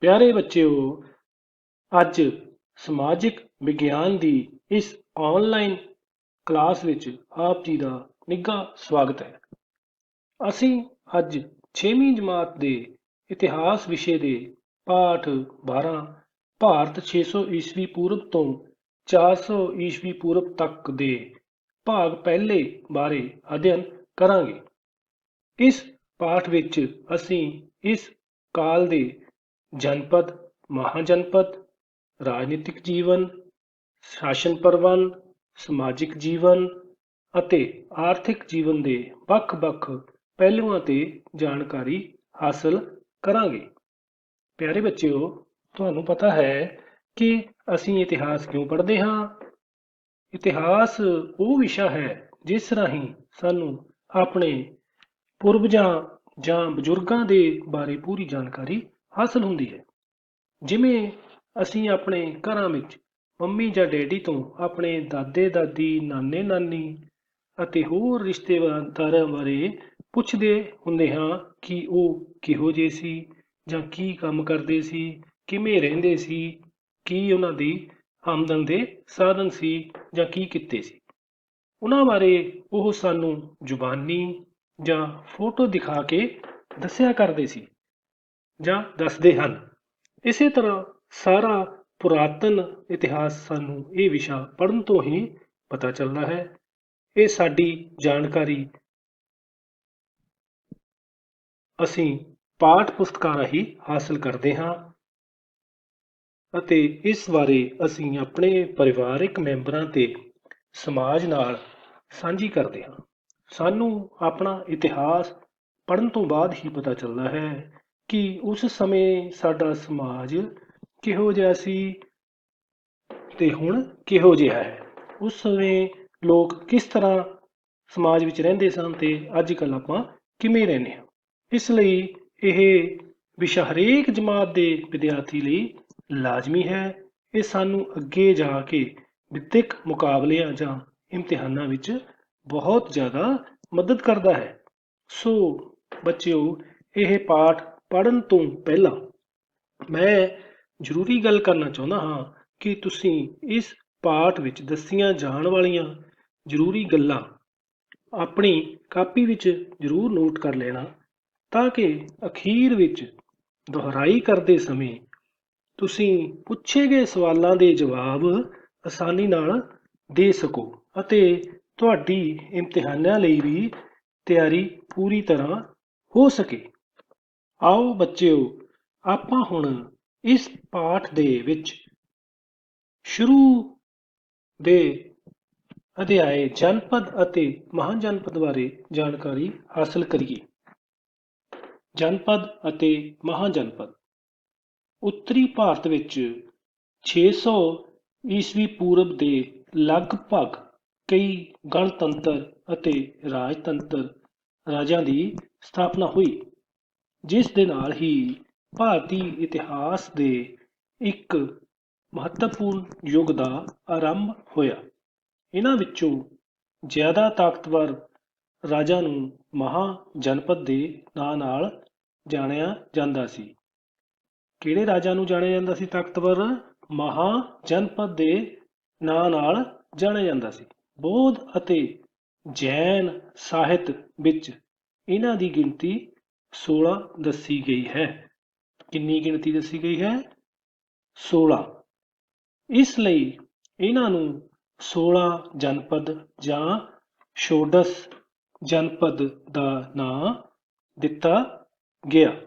ਪਿਆਰੇ ਬੱਚਿਓ, ਅੱਜ ਸਮਾਜਿਕ ਵਿਗਿਆਨ ਦੀ ਇਸ ਆਨਲਾਈਨ ਕਲਾਸ ਵਿੱਚ ਆਪ ਜੀ ਦਾ ਨਿੱਘਾ ਸਵਾਗਤ ਹੈ। ਅਸੀਂ ਅੱਜ 6ਵੀਂ ਜਮਾਤ ਦੇ ਇਤਿਹਾਸ ਵਿਸ਼ੇ ਦੇ ਪਾਠ 12 ਭਾਰਤ 600 ਈਸਵੀ ਪੂਰਬ ਤੋਂ 400 ਈਸਵੀ ਪੂਰਬ ਤੱਕ ਦੇ ਭਾਗ ਪਹਿਲੇ ਬਾਰੇ ਅਧਿਐਨ ਕਰਾਂਗੇ। ਇਸ ਪਾਠ ਵਿੱਚ ਅਸੀਂ ਇਸ ਕਾਲ ਦੇ ਜਨਪਦ, ਮਹਾਜਨਪਦ, ਰਾਜਨੀਤਿਕ ਜੀਵਨ, ਸ਼ਾਸਨ ਪ੍ਰਬੰਧ, ਸਮਾਜਿਕ ਜੀਵਨ ਅਤੇ ਆਰਥਿਕ ਜੀਵਨ ਦੇ ਵੱਖ-ਵੱਖ ਪਹਿਲੂਆਂ ਤੇ ਜਾਣਕਾਰੀ ਹਾਸਲ ਕਰਾਂਗੇ। ਪਿਆਰੇ ਬੱਚਿਓ, ਤੁਹਾਨੂੰ ਪਤਾ ਹੈ ਕਿ ਅਸੀਂ ਇਤਿਹਾਸ ਕਿਉਂ ਪੜ੍ਹਦੇ ਹਾਂ? ਇਤਿਹਾਸ ਉਹ ਵਿਸ਼ਾ ਹੈ ਜਿਸ ਰਾਹੀਂ ਸਾਨੂੰ ਆਪਣੇ ਪੂਰਵਜਾਂ ਜਾਂ ਬਜ਼ੁਰਗਾਂ ਦੇ ਬਾਰੇ ਪੂਰੀ ਜਾਣਕਾਰੀ ਹਾਸਲ ਹੁੰਦੀ ਹੈ। ਜਿਵੇਂ ਅਸੀਂ ਆਪਣੇ ਘਰਾਂ ਵਿੱਚ ਮੰਮੀ ਜਾਂ ਡੈਡੀ ਤੋਂ ਆਪਣੇ ਦਾਦੇ ਦਾਦੀ, ਨਾਨੇ ਨਾਨੀ ਅਤੇ ਹੋਰ ਰਿਸ਼ਤੇਦਾਰਾਂ ਬਾਰੇ ਪੁੱਛਦੇ ਹੁੰਦੇ ਹਾਂ ਕਿ ਉਹ ਕਿਹੋ ਜਿਹੇ ਸੀ ਜਾਂ ਕੀ ਕੰਮ ਕਰਦੇ ਸੀ, ਕਿਵੇਂ ਰਹਿੰਦੇ ਸੀ, ਕੀ ਉਹਨਾਂ ਦੀ ਆਮਦਨ ਦੇ ਸਾਧਨ ਸੀ ਜਾਂ ਕੀ ਕਿੱਤੇ ਸੀ। ਉਹਨਾਂ ਬਾਰੇ ਉਹ ਸਾਨੂੰ ਜ਼ੁਬਾਨੀ ਜਾਂ ਫੋਟੋ ਦਿਖਾ ਕੇ ਦੱਸਿਆ ਕਰਦੇ ਸੀ ਜਾਂ ਦੱਸਦੇ ਹਨ। ਇਸੇ ਤਰ੍ਹਾਂ ਸਾਰਾ ਪੁਰਾਤਨ ਇਤਿਹਾਸ ਸਾਨੂੰ ਇਹ ਵਿਸ਼ਾ ਪੜ੍ਹਨ ਤੋਂ ਹੀ ਪਤਾ ਚੱਲਦਾ ਹੈ। ਇਹ ਸਾਡੀ ਜਾਣਕਾਰੀ ਅਸੀਂ ਪਾਠ ਪੁਸਤਕਾਂ ਰਾਹੀਂ ਹਾਸਲ ਕਰਦੇ ਹਾਂ ਅਤੇ ਇਸ ਬਾਰੇ ਅਸੀਂ ਆਪਣੇ ਪਰਿਵਾਰਕ ਮੈਂਬਰਾਂ ਤੇ ਸਮਾਜ ਨਾਲ ਸਾਂਝੀ ਕਰਦੇ ਹਾਂ। ਸਾਨੂੰ ਆਪਣਾ ਇਤਿਹਾਸ ਪੜ੍ਹਨ ਤੋਂ ਬਾਅਦ ਹੀ ਪਤਾ ਚੱਲਦਾ ਹੈ ਕਿ ਉਸ ਸਮੇਂ ਸਾਡਾ ਸਮਾਜ ਕਿਹੋ ਜਿਹਾ ਸੀ ਤੇ ਹੁਣ ਕਿਹੋ ਜਿਹਾ ਹੈ। ਉਸ ਸਮੇਂ ਲੋਕ ਕਿਸ ਤਰ੍ਹਾਂ ਸਮਾਜ ਵਿੱਚ ਰਹਿੰਦੇ ਸਨ ਤੇ ਅੱਜ ਕੱਲ੍ਹ ਆਪਾਂ ਕਿਵੇਂ ਰਹਿੰਦੇ ਹਾਂ। ਇਸ ਲਈ ਇਹ ਵਿਸ਼ਾ ਹਰੇਕ ਜਮਾਤ ਦੇ ਵਿਦਿਆਰਥੀ ਲਈ ਲਾਜ਼ਮੀ ਹੈ। ਇਹ ਸਾਨੂੰ ਅੱਗੇ ਜਾ ਕੇ ਵਿੱਦਿਅਕ ਮੁਕਾਬਲਿਆਂ ਜਾਂ ਇਮਤਿਹਾਨਾਂ ਵਿੱਚ ਬਹੁਤ ਜ਼ਿਆਦਾ ਮਦਦ ਕਰਦਾ ਹੈ। ਸੋ ਬੱਚਿਓ, ਇਹ ਪਾਠ ਪੜ੍ਹਨ ਤੋਂ ਪਹਿਲਾਂ ਮੈਂ ਜ਼ਰੂਰੀ ਗੱਲ ਕਰਨਾ ਚਾਹੁੰਦਾ ਹਾਂ ਕਿ ਤੁਸੀਂ ਇਸ ਪਾਠ ਵਿੱਚ ਦੱਸੀਆਂ ਜਾਣ ਵਾਲੀਆਂ ਜ਼ਰੂਰੀ ਗੱਲਾਂ ਆਪਣੀ ਕਾਪੀ ਵਿੱਚ ਜ਼ਰੂਰ ਨੋਟ ਕਰ ਲੈਣਾ, ਤਾਂ ਕਿ ਅਖੀਰ ਵਿੱਚ ਦੁਹਰਾਈ ਕਰਦੇ ਸਮੇਂ ਤੁਸੀਂ ਪੁੱਛੇ ਗਏ ਸਵਾਲਾਂ ਦੇ ਜਵਾਬ ਆਸਾਨੀ ਨਾਲ ਦੇ ਸਕੋ ਅਤੇ ਤੁਹਾਡੀ ਇਮਤਿਹਾਨਾਂ ਲਈ ਵੀ ਤਿਆਰੀ ਪੂਰੀ ਤਰ੍ਹਾਂ ਹੋ ਸਕੇ। ਆਓ ਬੱਚਿਓ, ਆਪਾਂ ਹੁਣ ਇਸ ਪਾਠ ਦੇ ਵਿੱਚ ਸ਼ੁਰੂ ਦੇ ਅਧਿਆਏ ਜਨਪਦ ਅਤੇ ਮਹਾਜਨਪਦ ਬਾਰੇ ਜਾਣਕਾਰੀ ਹਾਸਲ ਕਰੀਏ। ਜਨਪਦ ਅਤੇ ਮਹਾਜਨਪਦ ਉੱਤਰੀ ਭਾਰਤ ਵਿੱਚ 600 ਈਸਵੀ ਪੂਰਬ ਦੇ ਲਗਭਗ ਕਈ ਗਣਤੰਤਰ ਅਤੇ ਰਾਜਤੰਤਰ ਰਾਜਾਂ ਦੀ ਸਥਾਪਨਾ ਹੋਈ, ਜਿਸ ਦੇ ਨਾਲ ਹੀ ਭਾਰਤੀ ਇਤਿਹਾਸ ਦੇ ਇੱਕ ਮਹੱਤਵਪੂਰਨ ਯੁੱਗ ਦਾ ਆਰੰਭ ਹੋਇਆ। ਇਹਨਾਂ ਵਿੱਚੋਂ ਜ਼ਿਆਦਾ ਤਾਕਤਵਰ ਰਾਜਾਂ ਨੂੰ ਮਹਾਜਨਪਦ ਦੇ ਨਾਂ ਨਾਲ ਜਾਣਿਆ ਜਾਂਦਾ ਸੀ। ਕਿਹੜੇ ਰਾਜਾਂ ਨੂੰ ਜਾਣਿਆ ਜਾਂਦਾ ਸੀ ਤਾਕਤਵਰ? ਮਹਾਜਨਪਦ ਦੇ ਨਾਂ ਨਾਲ ਜਾਣਿਆ ਜਾਂਦਾ ਸੀ। ਬੌਧ ਅਤੇ ਜੈਨ ਸਾਹਿਤ ਵਿੱਚ ਇਹਨਾਂ ਦੀ ਗਿਣਤੀ 16 ਦੱਸੀ ਗਈ ਹੈ। ਕਿੰਨੀ ਗਿਣਤੀ ਦੱਸੀ ਗਈ ਹੈ? 16। ਇਸ ਲਈ ਇਹਨਾਂ ਨੂੰ 16 ਜਨਪਦ ਜਾਂ ਸ਼ੋਡਸ਼ ਜਨਪਦ ਦਾ ਨਾਂ ਦਿੱਤਾ ਗਿਆ।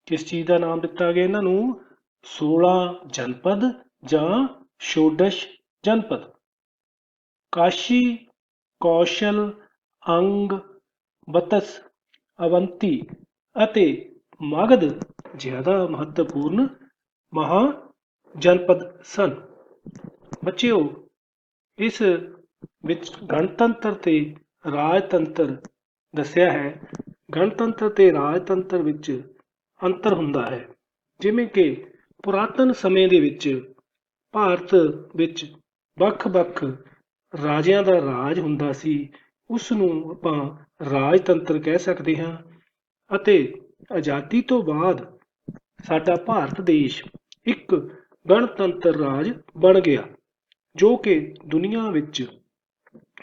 ਕਿਸ ਚੀਜ਼ ਦਾ ਨਾਮ ਦਿੱਤਾ ਗਿਆ ਇਹਨਾਂ ਨੂੰ? 16 ਜਨਪਦ ਜਾਂ ਸ਼ੋਡਸ਼ ਜਨਪਦ। ਕਾਸ਼ੀ, ਕੌਸ਼ਲ, ਅੰਗ, ਬਤਸ, ਅਵੰਤੀ ਅਤੇ ਮਗਧ ਜ਼ਿਆਦਾ ਮਹੱਤਵਪੂਰਨ ਮਹਾਜਨਪਦ ਸਨ। ਬੱਚਿਓ, ਇਸ ਵਿੱਚ ਗਣਤੰਤਰ ਤੇ ਰਾਜਤੰਤਰ ਦੱਸਿਆ ਹੈ। ਗਣਤੰਤਰ ਤੇ ਰਾਜਤੰਤਰ ਵਿੱਚ ਅੰਤਰ ਹੁੰਦਾ ਹੈ। ਜਿਵੇਂ ਕਿ ਪੁਰਾਤਨ ਸਮੇਂ ਦੇ ਵਿੱਚ ਭਾਰਤ ਵਿੱਚ ਵੱਖ-ਵੱਖ ਰਾਜਿਆਂ ਦਾ ਰਾਜ ਹੁੰਦਾ ਸੀ, ਉਸ ਨੂੰ ਆਪਾਂ ਰਾਜਤੰਤਰ ਕਹਿ ਸਕਦੇ ਹਾਂ। ਅਤੇ ਆਜ਼ਾਦੀ ਤੋਂ ਬਾਅਦ ਸਾਡਾ ਭਾਰਤ ਦੇਸ਼ ਇੱਕ ਗਣਤੰਤਰ ਰਾਜ ਬਣ ਗਿਆ, ਜੋ ਕਿ ਦੁਨੀਆ ਵਿੱਚ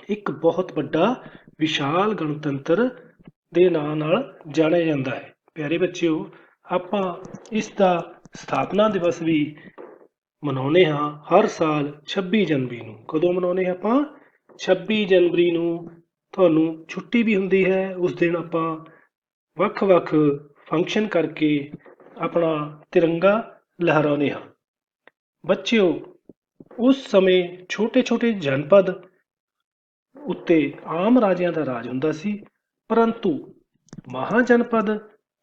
ਇੱਕ ਬਹੁਤ ਵੱਡਾ ਵਿਸ਼ਾਲ ਗਣਤੰਤਰ ਦੇ ਨਾਂ ਨਾਲ ਜਾਣਿਆ ਜਾਂਦਾ ਹੈ। ਪਿਆਰੇ ਬੱਚਿਓ, ਆਪਾਂ ਇਸ ਦਾ ਸਥਾਪਨਾ ਦਿਵਸ ਵੀ ਮਨਾਉਂਦੇ ਹਾਂ ਹਰ ਸਾਲ 26 ਜਨਵਰੀ ਨੂੰ। ਕਦੋਂ ਮਨਾਉਂਦੇ ਹਾਂ ਆਪਾਂ? 26 ਜਨਵਰੀ ਨੂੰ। ਤੁਹਾਨੂੰ ਛੁੱਟੀ ਵੀ ਹੁੰਦੀ ਹੈ ਉਸ ਦਿਨ। ਆਪਾਂ ਵੱਖ-ਵੱਖ ਫੰਕਸ਼ਨ ਕਰਕੇ ਆਪਣਾ ਤਿਰੰਗਾ ਲਹਿਰਾਉਂਦੇ ਹਾਂ। ਬੱਚਿਓ, ਉਸ ਸਮੇਂ ਛੋਟੇ-ਛੋਟੇ ਜਨਪਦ ਉੱਤੇ ਆਮ ਰਾਜਿਆਂ ਦਾ ਰਾਜ ਹੁੰਦਾ ਸੀ, ਪਰੰਤੂ ਮਹਾਜਨਪਦ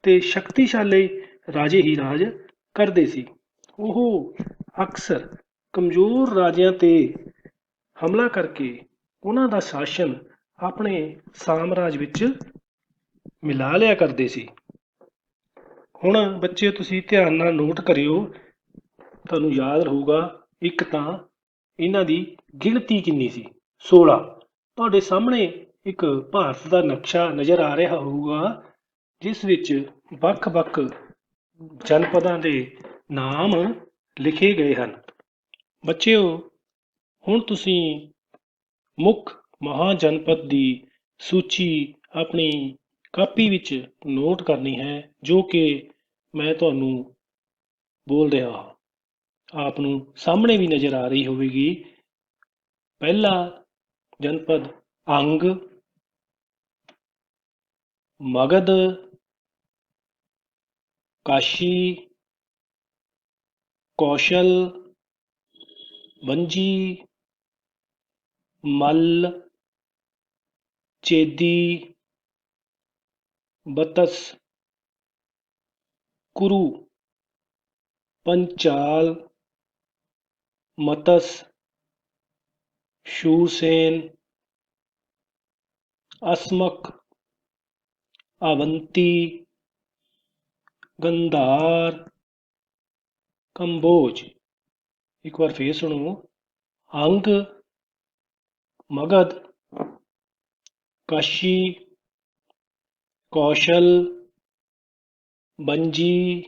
ਤੇ ਸ਼ਕਤੀਸ਼ਾਲੀ ਰਾਜੇ ਹੀ ਰਾਜ ਕਰਦੇ ਸੀ। ਉਹ ਅਕਸਰ ਕਮਜ਼ੋਰ ਰਾਜਿਆਂ ਤੇ ਹਮਲਾ ਕਰਕੇ ਉਹਨਾਂ ਦਾ ਸ਼ਾਸਨ ਆਪਣੇ ਸਾਮਰਾਜ ਵਿੱਚ ਮਿਲਾ ਲਿਆ ਕਰਦੇ ਸੀ। ਹੁਣ ਬੱਚੇ ਤੁਸੀਂ ਧਿਆਨ ਨਾਲ ਨੋਟ ਕਰਿਓ, ਤੁਹਾਨੂੰ ਯਾਦ ਰਹੂਗਾ। ਇੱਕ ਤਾਂ ਇਹਨਾਂ ਦੀ ਗਿਣਤੀ ਕਿੰਨੀ ਸੀ? 16। ਤੁਹਾਡੇ ਸਾਹਮਣੇ ਇੱਕ ਭਾਰਤ ਦਾ ਨਕਸ਼ਾ ਨਜ਼ਰ ਆ ਰਿਹਾ ਹੋਊਗਾ, ਜਿਸ ਵਿੱਚ ਵੱਖ-ਵੱਖ ਜਨਪਦਾਂ ਦੇ ਨਾਮ ਲਿਖੇ ਗਏ ਹਨ। ਬੱਚਿਓ, ਹੁਣ ਤੁਸੀਂ ਮੁੱਖ ਮਹਾਜਨਪਦ ਦੀ ਸੂਚੀ ਆਪਣੀ ਕਾਪੀ ਵਿੱਚ ਨੋਟ ਕਰਨੀ ਹੈ, ਜੋ ਕਿ ਮੈਂ ਤੁਹਾਨੂੰ ਬੋਲ ਰਿਹਾ ਹਾਂ। ਆਪ ਨੂੰ ਸਾਹਮਣੇ ਵੀ ਨਜ਼ਰ ਆ ਰਹੀ ਹੋਵੇਗੀ। ਪਹਿਲਾ ਜਨਪਦ ਅੰਗ, ਮਗਧ, ਕਾਸ਼ੀ, ਕੌਸ਼ਲ, ਵੰਜੀ, ਮੱਲ, ਚੇਦੀ, ਬਤਸ, ਕੁਰੂ, ਪੰਚਾਲ, ਮਤਸ, ਸ਼ੂਰਸੇਨ, ਅਸਮਕ, ਅਵੰਤੀ, ਗੰਧਾਰ, ਕੰਬੋਜ। ਇੱਕ ਵਾਰ ਫੇਰ ਸੁਣੋ। ਅੰਗ, ਮਗਧ, ਕਾਸ਼ੀ, ਕੌਸ਼ਲ, ਵੰਜੀ,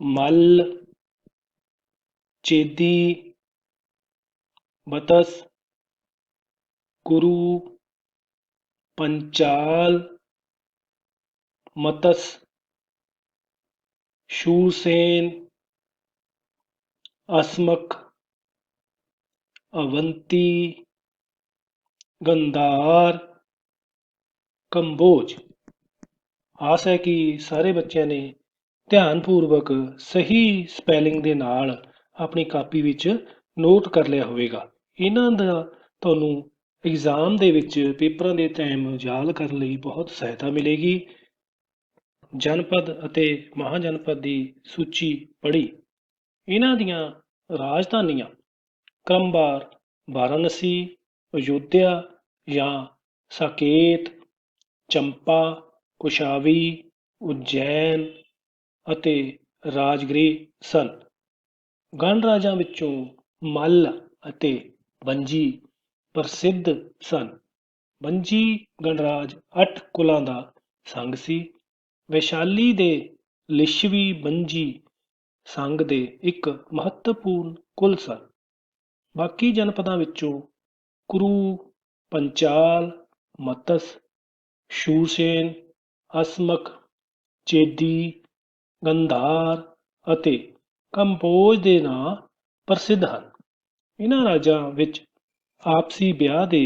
ਮੱਲ, ਚੇਦੀ, ਬਤਸ, ਕੁਰੂ, ਪੰਚਾਲ, ਮਤਸ, ਸ਼ੂਰਸੇਨ, ਅਸਮਕ, ਅਵੰਤੀ, ਗੰਧਾਰ, ਕੰਬੋਜ। ਆਸ ਹੈ ਕਿ ਸਾਰੇ ਬੱਚਿਆਂ ਨੇ ਧਿਆਨਪੂਰਵਕ ਸਹੀ ਸਪੈਲਿੰਗ ਦੇ ਨਾਲ ਆਪਣੀ ਕਾਪੀ ਵਿੱਚ ਨੋਟ ਕਰ ਲਿਆ ਹੋਵੇਗਾ। ਇਹਨਾਂ ਦਾ ਤੁਹਾਨੂੰ ਐਗਜ਼ਾਮ ਦੇ ਵਿੱਚ ਪੇਪਰਾਂ ਦੇ ਟਾਈਮ ਯਾਦ ਕਰਨ ਲਈ ਬਹੁਤ ਸਹਾਇਤਾ ਮਿਲੇਗੀ। ਜਨਪਦ ਅਤੇ ਮਹਾਜਨਪਦ ਦੀ ਸੂਚੀ ਪੜ੍ਹੀ। ਇਹਨਾਂ ਦੀਆਂ ਰਾਜਧਾਨੀਆਂ ਕ੍ਰਮਵਾਰ ਵਾਰਾਣਸੀ, ਅਯੋਧਿਆ ਜਾਂ ਸਾਕੇਤ, ਚੰਪਾ, ਕੁਸ਼ਾਵੀ, ਉਜੈਨ ਅਤੇ ਰਾਜਗ੍ਰਿਹ ਸਨ। ਗਣਰਾਜਾਂ ਵਿੱਚੋਂ ਮੱਲ ਅਤੇ ਵੰਜੀ ਪ੍ਰਸਿੱਧ ਸਨ। ਵੰਜੀ ਗਣਰਾਜ 8 ਕੁਲਾਂ ਦਾ ਸੰਘ ਸੀ। ਵੈਸ਼ਾਲੀ ਦੇ ਲਿਸ਼ਵੀ ਵੰਜੀ ਸੰਘ ਦੇ ਇੱਕ ਮਹੱਤਵਪੂਰਨ ਕੁਲ ਸਨ। ਬਾਕੀ ਜਨਪਦਾਂ ਵਿੱਚੋਂ ਕੁਰੂ, ਪੰਚਾਲ, ਮਤਸ, ਸ਼ੂਰਸੇਨ, ਅਸਮਕ, ਚੇਦੀ, ਗੰਧਾਰ ਅਤੇ ਕੰਬੋਜ ਦੇ ਨਾਂ ਪ੍ਰਸਿੱਧ ਹਨ। ਇਹਨਾਂ ਰਾਜਾਂ ਵਿੱਚ ਆਪਸੀ ਵਿਆਹ ਦੇ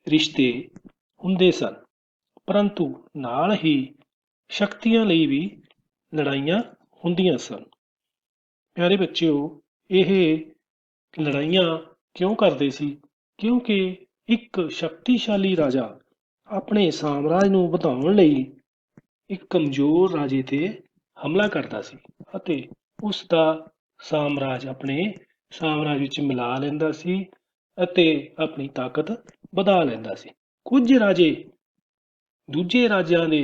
ਰਿਸ਼ਤੇ ਹੁੰਦੇ ਸਨ, ਪਰੰਤੂ ਨਾਲ ਹੀ ਸ਼ਕਤੀਆਂ ਲਈ ਵੀ ਲੜਾਈਆਂ ਹੁੰਦੀਆਂ ਸਨ। ਪਿਆਰੇ ਬੱਚਿਓ, ਇਹ ਲੜਾਈਆਂ ਕਿਉਂ ਕਰਦੇ ਸੀ? ਕਿਉਂਕਿ ਇੱਕ ਸ਼ਕਤੀਸ਼ਾਲੀ ਰਾਜਾ ਆਪਣੇ ਸਾਮਰਾਜ ਨੂੰ ਵਧਾਉਣ ਲਈ ਇੱਕ ਕਮਜ਼ੋਰ ਰਾਜੇ ਤੇ ਹਮਲਾ ਕਰਦਾ ਸੀ ਅਤੇ ਉਸ ਦਾ ਸਾਮਰਾਜ ਆਪਣੇ ਸਾਮਰਾਜ ਵਿੱਚ ਮਿਲਾ ਲੈਂਦਾ ਸੀ ਅਤੇ ਆਪਣੀ ਤਾਕਤ ਵਧਾ ਲੈਂਦਾ ਸੀ। ਕੁਝ ਰਾਜੇ ਦੂਜੇ ਰਾਜਿਆਂ ਦੇ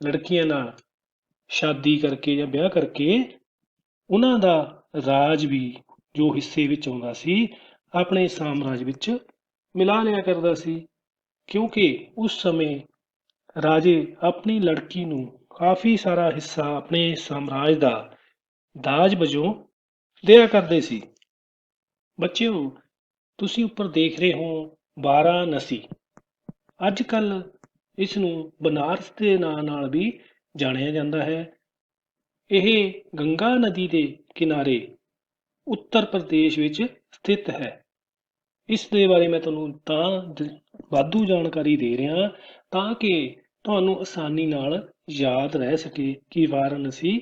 ਲੜਕੀਆਂ ਨਾਲ ਸ਼ਾਦੀ ਕਰਕੇ ਜਾਂ ਵਿਆਹ ਕਰਕੇ ਉਹਨਾਂ ਦਾ ਰਾਜ ਵੀ ਜੋ ਹਿੱਸੇ ਵਿੱਚ ਆਉਂਦਾ ਸੀ ਆਪਣੇ ਸਾਮਰਾਜ ਵਿੱਚ ਮਿਲਾ ਲਿਆ ਕਰਦਾ ਸੀ। ਕਿਉਂਕਿ ਉਸ ਸਮੇਂ ਰਾਜੇ ਆਪਣੀ ਲੜਕੀ ਨੂੰ ਕਾਫੀ ਸਾਰਾ ਹਿੱਸਾ ਆਪਣੇ ਸਾਮਰਾਜ ਦਾ ਦਾਜ ਵਜੋਂ ਦਿਆ ਕਰਦੇ ਸੀ। ਬੱਚਿਓ, ਤੁਸੀਂ ਉੱਪਰ ਦੇਖ ਰਹੇ ਹੋ ਵਾਰਾਣਸੀ। ਅੱਜ ਕੱਲ ਇਸ ਨੂੰ ਬਨਾਰਸ ਦੇ ਨਾਂ ਨਾਲ ਵੀ ਜਾਣਿਆ ਜਾਂਦਾ ਹੈ। ਇਹ ਗੰਗਾ ਨਦੀ ਦੇ ਕਿਨਾਰੇ ਉੱਤਰ ਪ੍ਰਦੇਸ਼ ਵਿੱਚ ਸਥਿਤ ਹੈ। ਇਸ ਦੇ ਬਾਰੇ ਮੈਂ ਤੁਹਾਨੂੰ ਤਾਂ ਵਾਧੂ ਜਾਣਕਾਰੀ ਦੇ ਰਿਹਾ ਤਾਂ ਕਿ ਤੁਹਾਨੂੰ ਆਸਾਨੀ ਨਾਲ ਯਾਦ ਰਹਿ ਸਕੇ ਕਿ ਵਾਰਾਣਸੀ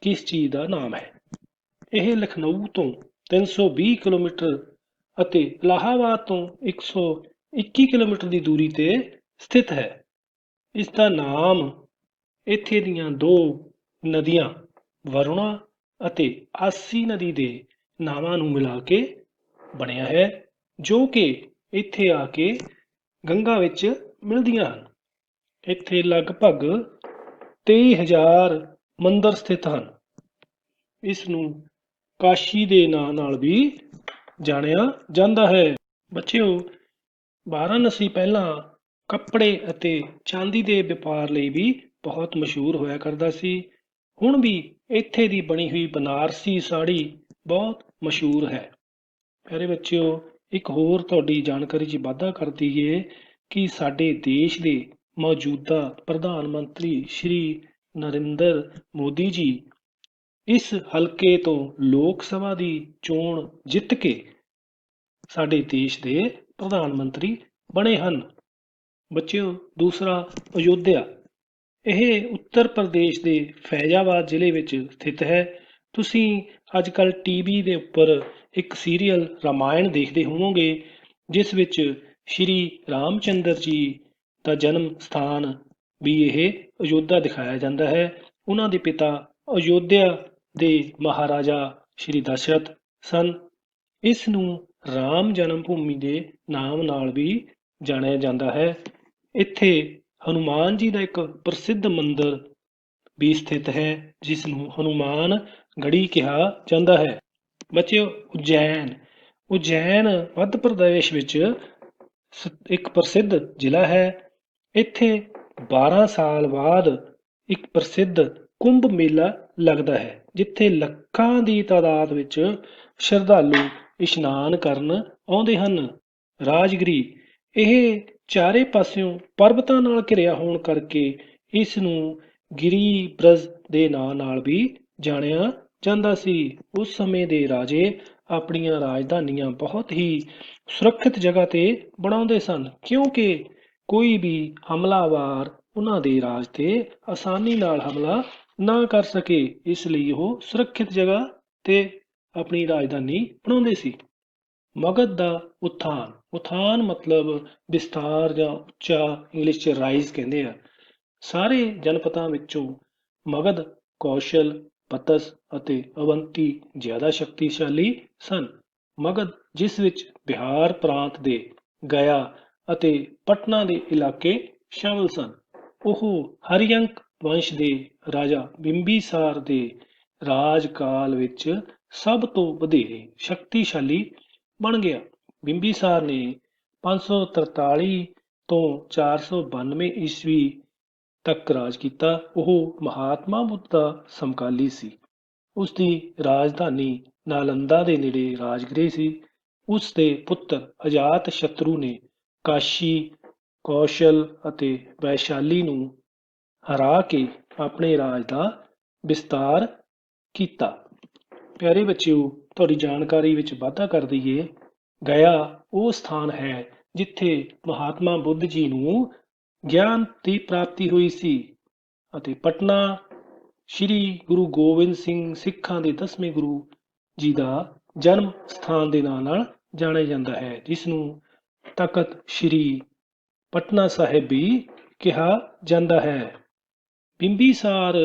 ਕਿਸ ਚੀਜ਼ ਦਾ ਨਾਮ ਹੈ। ਇਹ ਲਖਨਊ ਤੋਂ 320 ਕਿਲੋਮੀਟਰ ਅਤੇ ਇਲਾਹਾਬਾਦ ਤੋਂ 121 ਕਿਲੋਮੀਟਰ ਦੀ ਦੂਰੀ ਤੇ ਸਥਿਤ ਹੈ। ਇਸ ਦਾ ਨਾਮ ਇੱਥੇ ਦੀਆਂ ਦੋ ਨਦੀਆਂ ਵਰੁਣਾ ਅਤੇ ਆਸੀ ਨਦੀ ਦੇ ਨਾਵਾਂ ਨੂੰ ਮਿਲਾ ਕੇ ਬਣਿਆ ਹੈ, ਜੋ ਕਿ ਇੱਥੇ ਆ ਕੇ ਗੰਗਾ ਵਿੱਚ ਮਿਲਦੀਆਂ ਹਨ। ਇੱਥੇ ਲਗਭਗ 23,000 ਮੰਦਰ ਸਥਿਤ ਹਨ। ਇਸ ਨੂੰ ਕਾਸ਼ੀ ਦੇ ਨਾਂ ਨਾਲ ਵੀ ਜਾਣਿਆ ਜਾਂਦਾ ਹੈ। ਬੱਚਿਓ, ਵਾਰਾਣਸੀ ਪਹਿਲਾਂ ਕੱਪੜੇ ਅਤੇ ਚਾਂਦੀ ਦੇ ਵਪਾਰ ਲਈ ਵੀ ਬਹੁਤ ਮਸ਼ਹੂਰ ਹੋਇਆ ਕਰਦਾ ਸੀ। ਹੁਣ ਵੀ ਇੱਥੇ ਦੀ ਬਣੀ ਹੋਈ ਬਨਾਰਸੀ ਸਾੜੀ ਬਹੁਤ ਮਸ਼ਹੂਰ ਹੈ। ਪਿਆਰੇ ਬੱਚਿਓ, ਇੱਕ ਹੋਰ ਤੁਹਾਡੀ ਜਾਣਕਾਰੀ 'ਚ ਵਾਧਾ ਕਰ ਦਈਏ ਕਿ ਸਾਡੇ ਦੇਸ਼ ਦੇ ਮੌਜੂਦਾ ਪ੍ਰਧਾਨ ਮੰਤਰੀ ਸ਼੍ਰੀ ਨਰਿੰਦਰ ਮੋਦੀ ਜੀ ਇਸ ਹਲਕੇ ਤੋਂ ਲੋਕ ਸਭਾ ਦੀ ਚੋਣ ਜਿੱਤ ਕੇ ਸਾਡੇ ਦੇਸ਼ ਦੇ ਪ੍ਰਧਾਨ ਮੰਤਰੀ ਬਣੇ ਹਨ। ਬੱਚਿਓ, ਦੂਸਰਾ ਅਯੋਧਿਆ। ਇਹ ਉੱਤਰ ਪ੍ਰਦੇਸ਼ ਦੇ ਫੈਜ਼ਾਬਾਦ ਜ਼ਿਲ੍ਹੇ ਵਿੱਚ ਸਥਿਤ ਹੈ। ਤੁਸੀਂ ਅੱਜ ਕੱਲ੍ਹ ਟੀਵੀ ਦੇ ਉੱਪਰ ਇੱਕ ਸੀਰੀਅਲ ਰਾਮਾਇਣ ਦੇਖਦੇ ਹੋਵੋਗੇ, ਜਿਸ ਵਿੱਚ ਸ਼੍ਰੀ ਰਾਮਚੰਦਰ ਜੀ ਦਾ ਜਨਮ ਸਥਾਨ ਵੀ ਇਹ ਅਯੋਧਿਆ ਦਿਖਾਇਆ ਜਾਂਦਾ ਹੈ। ਉਹਨਾਂ ਦੇ ਪਿਤਾ ਅਯੋਧਿਆ ਦੇ ਮਹਾਰਾਜਾ ਸ਼੍ਰੀ ਦਸ਼ਰਥ ਸਨ। ਇਸ ਨੂੰ ਰਾਮ ਜਨਮ ਭੂਮੀ ਦੇ ਨਾਮ ਨਾਲ ਵੀ ਜਾਣਿਆ ਜਾਂਦਾ ਹੈ। ਇੱਥੇ ਹਨੂਮਾਨ ਜੀ ਦਾ ਇੱਕ ਪ੍ਰਸਿੱਧ ਮੰਦਿਰ ਵੀ ਸਥਿਤ ਹੈ, ਜਿਸ ਨੂੰ ਹਨੂਮਾਨ ਗੜ੍ਹੀ ਕਿਹਾ ਜਾਂਦਾ ਹੈ। ਬੱਚਿਓ, ਉਜੈਨ ਮੱਧ ਪ੍ਰਦੇਸ਼ ਵਿੱਚ ਇੱਕ ਪ੍ਰਸਿੱਧ ਜ਼ਿਲ੍ਹਾ ਹੈ। ਇੱਥੇ 12 ਸਾਲ ਬਾਅਦ ਇੱਕ ਪ੍ਰਸਿੱਧ ਕੁੰਭ ਮੇਲਾ ਲੱਗਦਾ ਹੈ, ਜਿੱਥੇ ਲੱਖਾਂ ਦੀ ਤਾਦਾਦ ਵਿੱਚ ਸ਼ਰਧਾਲੂ ਇਸ਼ਨਾਨ ਕਰਨ ਆਉਂਦੇ ਹਨ। ਰਾਜਗਿਰੀ। ਇਹ ਚਾਰੇ ਪਾਸਿਓਂ ਪਰਬਤਾਂ ਨਾਲ ਘਿਰਿਆ ਹੋਣ ਕਰਕੇ ਇਸ ਨੂੰ ਗਿਰੀ ਬ੍ਰਜ ਦੇ ਨਾਂ ਨਾਲ ਵੀ ਜਾਣਿਆ ਜਾਂਦਾ ਸੀ। ਉਸ ਸਮੇਂ ਦੇ ਰਾਜੇ ਆਪਣੀਆਂ ਰਾਜਧਾਨੀਆਂ ਬਹੁਤ ਹੀ ਸੁਰੱਖਿਅਤ ਜਗ੍ਹਾ ਤੇ ਬਣਾਉਂਦੇ ਸਨ, ਕਿਉਂਕਿ ਕੋਈ ਵੀ ਹਮਲਾਵਰ ਉਹਨਾਂ ਦੇ ਰਾਜ ਤੇ ਆਸਾਨੀ ਨਾਲ ਹਮਲਾ ਨਾ ਕਰ ਸਕੇ। ਇਸ ਲਈ ਉਹ ਸੁਰੱਖਿਅਤ ਜਗ੍ਹਾ ਤੇ ਆਪਣੀ ਰਾਜਧਾਨੀ ਬਣਾਉਂਦੇ ਸੀ। ਮਗਧ ਦਾ ਉਥਾਨ ਮਤਲਬ ਵਿਸਥਾਰ ਜਾਂ ਉੱਚਾ, ਇੰਗਲਿਸ਼ 'ਚ ਰਾਈਜ਼ ਕਹਿੰਦੇ ਆ। ਸਾਰੇ ਜਨਪਦਾਂ ਵਿੱਚੋਂ ਮਗਧ, ਕੌਸ਼ਲ, ਪਤਸ ਅਤੇ ਅਵੰਤੀ ਜ਼ਿਆਦਾ ਸ਼ਕਤੀਸ਼ਾਲੀ ਸਨ। ਮਗਧ, ਜਿਸ ਵਿੱਚ ਬਿਹਾਰ ਪ੍ਰਾਂਤ ਦੇ ਗਇਆ ਅਤੇ ਪਟਨਾ ਦੇ ਇਲਾਕੇ ਸ਼ਾਮਲ ਸਨ, ਉਹ ਹਰਿਅੰਕ ਵੰਸ਼ ਦੇ ਰਾਜਾ ਬਿੰਬੀਸਾਰ ਦੇ ਰਾਜਕਾਲ ਵਿੱਚ ਸਭ ਤੋਂ ਵਧੇਰੇ ਸ਼ਕਤੀਸ਼ਾਲੀ ਬਣ ਗਿਆ। ਬਿੰਬੀਸਾਰ ਨੇ 543 ਤੋਂ 492 ਈਸਵੀ ਤੱਕ ਰਾਜ ਕੀਤਾ। ਉਹ ਮਹਾਤਮਾ ਬੁੱਧ ਦਾ ਸਮਕਾਲੀ ਸੀ। ਉਸ ਦੀ ਰਾਜਧਾਨੀ ਨਾਲੰਦਾ ਦੇ ਨੇੜੇ ਰਾਜਗ੍ਰਹਿ ਸੀ। ਉਸ ਦੇ ਪੁੱਤਰ ਅਜਾਤ ਸ਼ਤਰੂ ਨੇ ਕਾਸ਼ੀ, ਕੌਸ਼ਲ ਅਤੇ ਵੈਸ਼ਾਲੀ ਨੂੰ ਹਰਾ ਕੇ ਆਪਣੇ ਰਾਜ ਦਾ ਵਿਸਤਾਰ ਕੀਤਾ। ਪਿਆਰੇ ਬੱਚਿਓ, ਤੁਹਾਡੀ ਜਾਣਕਾਰੀ ਵਿੱਚ ਵਾਧਾ ਕਰ ਦਈਏ, ਗਇਆ ਉਹ ਸਥਾਨ ਹੈ ਜਿੱਥੇ ਮਹਾਤਮਾ ਬੁੱਧ ਜੀ ਨੂੰ ਗਿਆਨ ਦੀ ਪ੍ਰਾਪਤੀ ਹੋਈ ਸੀ, ਅਤੇ ਪਟਨਾ ਸ਼੍ਰੀ ਗੁਰੂ ਗੋਬਿੰਦ ਸਿੰਘ ਸਿੱਖਾਂ ਦੇ 10ਵੇਂ ਗੁਰੂ ਜੀ ਦਾ ਜਨਮ ਸਥਾਨ ਦੇ ਨਾਂ ਨਾਲ ਜਾਣਿਆ ਜਾਂਦਾ ਹੈ, ਜਿਸ ਨੂੰ ਤਖਤ ਸ਼੍ਰੀ ਪਟਨਾ ਸਾਹਿਬ ਵੀ ਕਿਹਾ ਜਾਂਦਾ ਹੈ। ਬਿੰਬੀਸਾਰ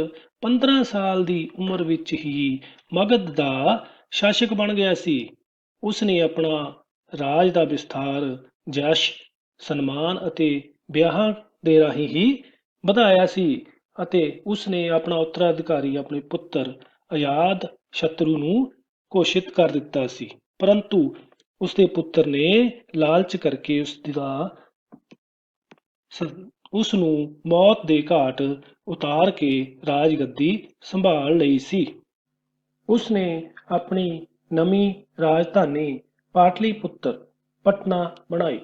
15 ਸਾਲ ਦੀ ਉਮਰ ਵਿੱਚ ਹੀ ਮਗਧ ਦਾ ਸ਼ਾਸਕ ਬਣ ਗਿਆ ਸੀ। ਉਸ ਨੇ ਆਪਣਾ ਰਾਜ ਦਾ ਵਿਸਥਾਰ ਜਸ਼, ਸਨਮਾਨ ਅਤੇ ਵਿਆਹਾਂ ਦੇ ਰਾਹੀਂ ਹੀ ਵਧਾਇਆ ਸੀ, ਅਤੇ ਉਸ ਨੇ ਆਪਣਾ ਉੱਤਰਾਧਿਕਾਰੀ ਆਪਣੇ ਪੁੱਤਰ ਅਜਾਤ ਸ਼ਤਰੂ ਨੂੰ ਘੋਸ਼ਿਤ ਕਰ ਦਿੱਤਾ ਸੀ। ਪਰੰਤੂ ਉਸਦੇ ਪੁੱਤਰ ਨੇ ਲਾਲਚ ਕਰਕੇ ਉਸ ਦਾ ਉਸ ਨੂੰ ਮੌਤ ਦੇ ਘਾਟ ਉਤਾਰ ਕੇ ਰਾਜਗੱਦੀ ਸੰਭਾਲ ਲਈ ਸੀ। ਉਸ ਨੇ ਆਪਣੀ ਨਵੀਂ ਰਾਜਧਾਨੀ ਪਾਟਲੀਪੁੱਤਰ ਪਟਨਾ ਬਣਾਈ।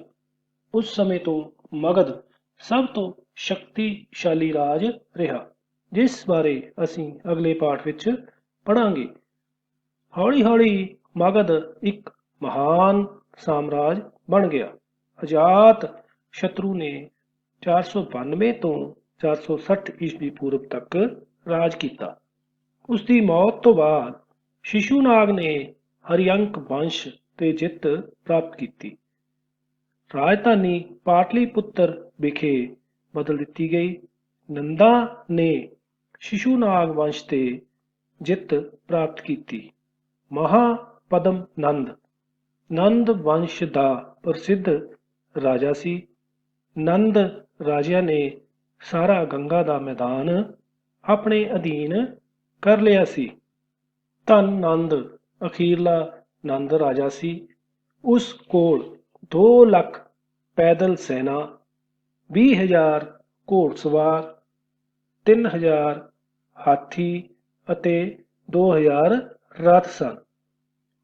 ਉਸ ਸਮੇਂ ਤੋਂ ਮਗਧ ਸਭ ਤੋਂ ਸ਼ਕਤੀਸ਼ਾਲੀ ਰਾਜ ਰਿਹਾ, ਜਿਸ ਬਾਰੇ ਅਸੀਂ ਅਗਲੇ ਪਾਠ ਵਿੱਚ ਪੜ੍ਹਾਂਗੇ। ਹੌਲੀ-ਹੌਲੀ ਮਗਧ ਇੱਕ ਮਹਾਨ ਸਾਮਰਾਜ ਬਣ ਗਿਆ। ਅਜਾਤ ਸ਼ਤਰੂ ਨੇ 492 ਤੋਂ 460 ਈਸਵੀ ਪੂਰਵ ਤੱਕ ਰਾਜ ਕੀਤਾ। ਉਸ ਦੀ ਮੌਤ ਤੋਂ ਬਾਅਦ ਸ਼ਿਸ਼ੂਨਾਗ ਨੇ ਹਰਿਅੰਕ ਵੰਸ਼ ਤੇ ਜਿੱਤ ਪ੍ਰਾਪਤ ਕੀਤੀ। ਰਾਜਧਾਨੀ ਪਾਟਲੀਪੁੱਤਰ ਵਿਖੇ ਬਦਲ ਦਿੱਤੀ ਗਈ। ਨੰਦਾ ਨੇ ਸ਼ਿਸ਼ੂਨਾਗ ਵੰਸ਼ ਤੇ ਜਿੱਤ ਪ੍ਰਾਪਤ ਕੀਤੀ। ਮਹਾਪਦਮ ਨੰਦ ਵੰਸ਼ ਦਾ ਪ੍ਰਸਿੱਧ ਰਾਜਾ ਸੀ। ਨੰਦ ਰਾਜਿਆਂ ਨੇ ਸਾਰਾ ਗੰਗਾ ਦਾ ਮੈਦਾਨ ਆਪਣੇ ਅਧੀਨ ਕਰ ਲਿਆ ਸੀ। ਧਨ ਨੰਦ ਅਖੀਰਲਾ ਨੰਦ ਰਾਜਾ ਸੀ। ਉਸ ਕੋਲ 2 ਲੱਖ ਪੈਦਲ ਸੈਨਾ, 20,000 ਘੋੜਸਵਾਰ, 3,000 ਹਾਥੀ ਅਤੇ 2,000 ਰਥ ਸਨ।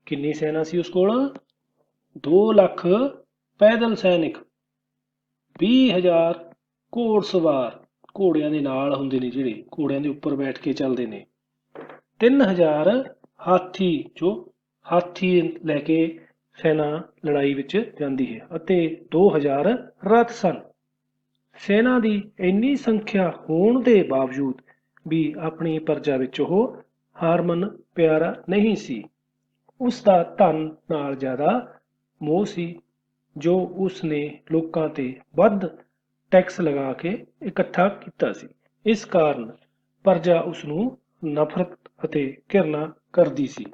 ਕਿੰਨੀ ਸੈਨਾ ਸੀ ਉਸ ਕੋਲ? 2 ਲੱਖ ਪੈਦਲ ਸੈਨਿਕ, 20,000 ਘੋੜਸਵਾਰ, ਘੋੜਿਆਂ ਦੇ ਨਾਲ ਹੁੰਦੇ ਨੇ ਜਿਹੜੇ ਘੋੜਿਆਂ ਦੇ ਉੱਪਰ ਬੈਠ ਕੇ ਚੱਲਦੇ ਨੇ, 3,000 ਹਾਥੀ ਜੋ ਹਾਥੀ ਲੈ ਕੇ ਸੈਨਾ ਲੜਾਈ ਵਿੱਚ ਜਾਂਦੀ ਹੈ, ਅਤੇ 2,000 ਰਥ ਸਨ। ਸੈਨਾ ਦੀ ਇੰਨੀ ਸੰਖਿਆ ਹੋਣ ਦੇ ਬਾਵਜੂਦ ਵੀ ਆਪਣੀ ਪ੍ਰਜਾ ਵਿੱਚ ਉਹ ਹਰਮਨ ਪਿਆਰਾ ਨਹੀਂ ਸੀ। ਉਸ ਦਾ ਧਨ ਨਾਲ ਜ਼ਿਆਦਾ ਮੋਹ ਸੀ, ਜੋ ਉਸ ਨੇ ਲੋਕਾਂ ਤੇ ਵੱਧ ਟੈਕਸ ਲਗਾ ਕੇ ਇਕੱਠਾ ਕੀਤਾ ਸੀ। ਇਸ ਕਾਰਨ ਪ੍ਰਜਾ ਉਸ ਨੂੰ ਨਫ਼ਰਤ ਅਤੇ ਘਿਰਣਾ ਕਰਦੀ ਸੀ।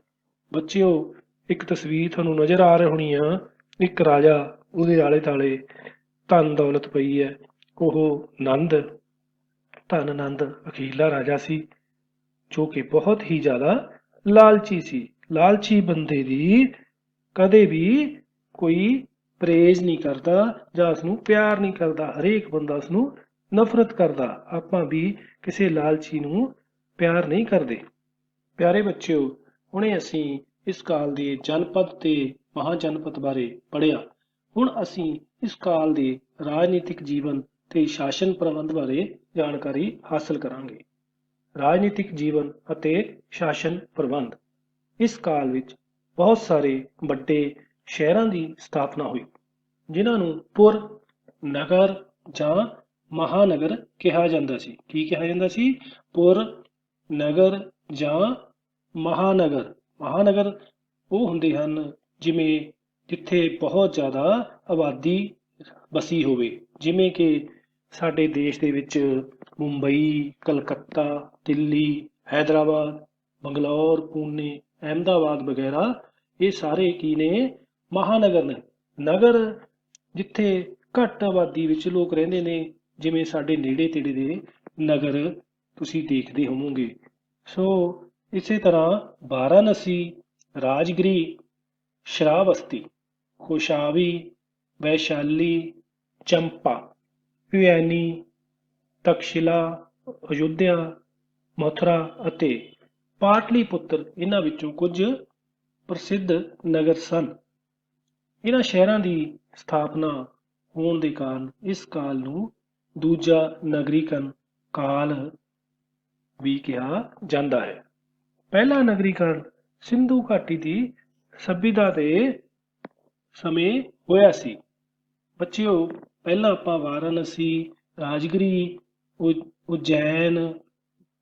ਬੱਚਿਓ, ਇੱਕ ਤਸਵੀਰ ਤੁਹਾਨੂੰ ਨਜ਼ਰ ਆ ਰਹੀ ਹੋਣੀ ਆ। ਇੱਕ ਰਾਜਾ, ਉਹਦੇ ਆਲੇ ਦੁਆਲੇ ਧਨ ਦੌਲਤ ਪਈ ਹੈ। ਉਹ ਧਨ ਨੰਦ ਅਖੀਰਲਾ ਰਾਜਾ ਸੀ, ਜੋ ਕਿ ਬਹੁਤ ਹੀ ਜ਼ਿਆਦਾ ਲਾਲਚੀ ਸੀ। ਲਾਲਚੀ ਬੰਦੇ ਦੀ ਕਦੇ ਵੀ ਕੋਈ ਪ੍ਰੇਜ਼ ਨਹੀਂ ਕਰਦਾ ਜਾਂ ਉਸਨੂੰ ਪਿਆਰ ਨਹੀਂ ਕਰਦਾ। ਹਰੇਕ ਬੰਦਾ ਉਸਨੂੰ ਨਫ਼ਰਤ ਕਰਦਾ। ਆਪਾਂ ਵੀ ਕਿਸੇ ਲਾਲਚੀ ਨੂੰ ਪਿਆਰ ਨਹੀਂ ਕਰਦੇ। ਪਿਆਰੇ ਬੱਚਿਓ, ਹੁਣੇ ਅਸੀਂ ਇਸ ਕਾਲ ਦੇ ਜਨਪਦ ਤੇ ਮਹਾਜਨਪਦ ਬਾਰੇ ਪੜ੍ਹਿਆ। ਹੁਣ ਅਸੀਂ ਇਸ ਕਾਲ ਦੇ ਰਾਜਨੀਤਿਕ ਜੀਵਨ ਤੇ ਸ਼ਾਸਨ ਪ੍ਰਬੰਧ ਬਾਰੇ ਜਾਣਕਾਰੀ ਹਾਸਲ ਕਰਾਂਗੇ। ਰਾਜਨੀਤਿਕ ਜੀਵਨ ਅਤੇ ਸ਼ਾਸਨ ਪ੍ਰਬੰਧ। ਇਸ ਕਾਲ ਵਿੱਚ ਬਹੁਤ ਸਾਰੇ ਵੱਡੇ ਸ਼ਹਿਰਾਂ ਦੀ ਸਥਾਪਨਾ ਹੋਈ, ਜਿਨ੍ਹਾਂ ਨੂੰ ਪੁਰ, ਨਗਰ ਜਾਂ ਮਹਾਨਗਰ ਕਿਹਾ ਜਾਂਦਾ ਸੀ। ਕੀ ਕਿਹਾ ਜਾਂਦਾ ਸੀ? ਪੁਰ, ਨਗਰ ਜਾਂ ਮਹਾਨਗਰ। ਮਹਾਨਗਰ ਉਹ ਹੁੰਦੇ ਹਨ ਜਿੱਥੇ ਬਹੁਤ ਜ਼ਿਆਦਾ ਆਬਾਦੀ ਵਸੀ ਹੋਵੇ, ਜਿਵੇਂ ਕਿ ਸਾਡੇ ਦੇਸ਼ ਦੇ ਵਿੱਚ ਮੁੰਬਈ, ਕਲਕੱਤਾ, ਦਿੱਲੀ, ਹੈਦਰਾਬਾਦ, ਬੰਗਲੌਰ, ਪੂਨੇ, ਅਹਿਮਦਾਬਾਦ ਵਗੈਰਾ। ਇਹ ਸਾਰੇ ਕੀ ਨੇ? ਮਹਾਨਗਰ ਨੇ। ਨਗਰ ਜਿੱਥੇ ਘੱਟ ਆਬਾਦੀ ਵਿੱਚ ਲੋਕ ਰਹਿੰਦੇ ਨੇ, ਜਿਵੇਂ ਸਾਡੇ ਨੇੜੇ ਤੇੜੇ ਦੇ ਨਗਰ ਤੁਸੀਂ ਦੇਖਦੇ ਹੋਵੋਗੇ। ਸੋ ਇਸੇ ਤਰ੍ਹਾਂ ਵਾਰਾਣਸੀ, ਰਾਜਗਿਰੀ, ਸ਼ਰਾਵਸਤੀ, ਕੌਸ਼ਾਂਬੀ, ਵੈਸ਼ਾਲੀ, ਚੰਪਾ, ਭਿਵਾਨੀ, ਤਕਸ਼ਿਲਾ, ਅਯੁੱਧਿਆ, ਮਥੁਰਾ ਅਤੇ ਪਾਟਲੀਪੁੱਤਰ ਇਹਨਾਂ ਵਿੱਚੋਂ ਕੁਝ ਪ੍ਰਸਿੱਧ ਨਗਰ ਸਨ। ਇਹਨਾਂ ਸ਼ਹਿਰਾਂ ਦੀ ਸਥਾਪਨਾ ਹੋਣ ਦੇ ਕਾਰਨ ਇਸ ਕਾਲ ਨੂੰ ਦੂਜਾ ਨਗਰੀਕਰਨ ਕਾਲ ਵੀ ਕਿਹਾ ਜਾਂਦਾ ਹੈ। ਪਹਿਲਾ ਨਗਰੀਕਰਨ ਸਿੰਧੂ ਘਾਟੀ ਦੀ ਸਭਿਅਤਾ ਦੇ ਸਮੇਂ ਹੋਇਆ ਸੀ। ਬੱਚਿਓ, ਪਹਿਲਾਂ ਆਪਾਂ ਵਾਰਾਣਸੀ, ਰਾਜਗਿਰੀ, ਉਜੈਨ,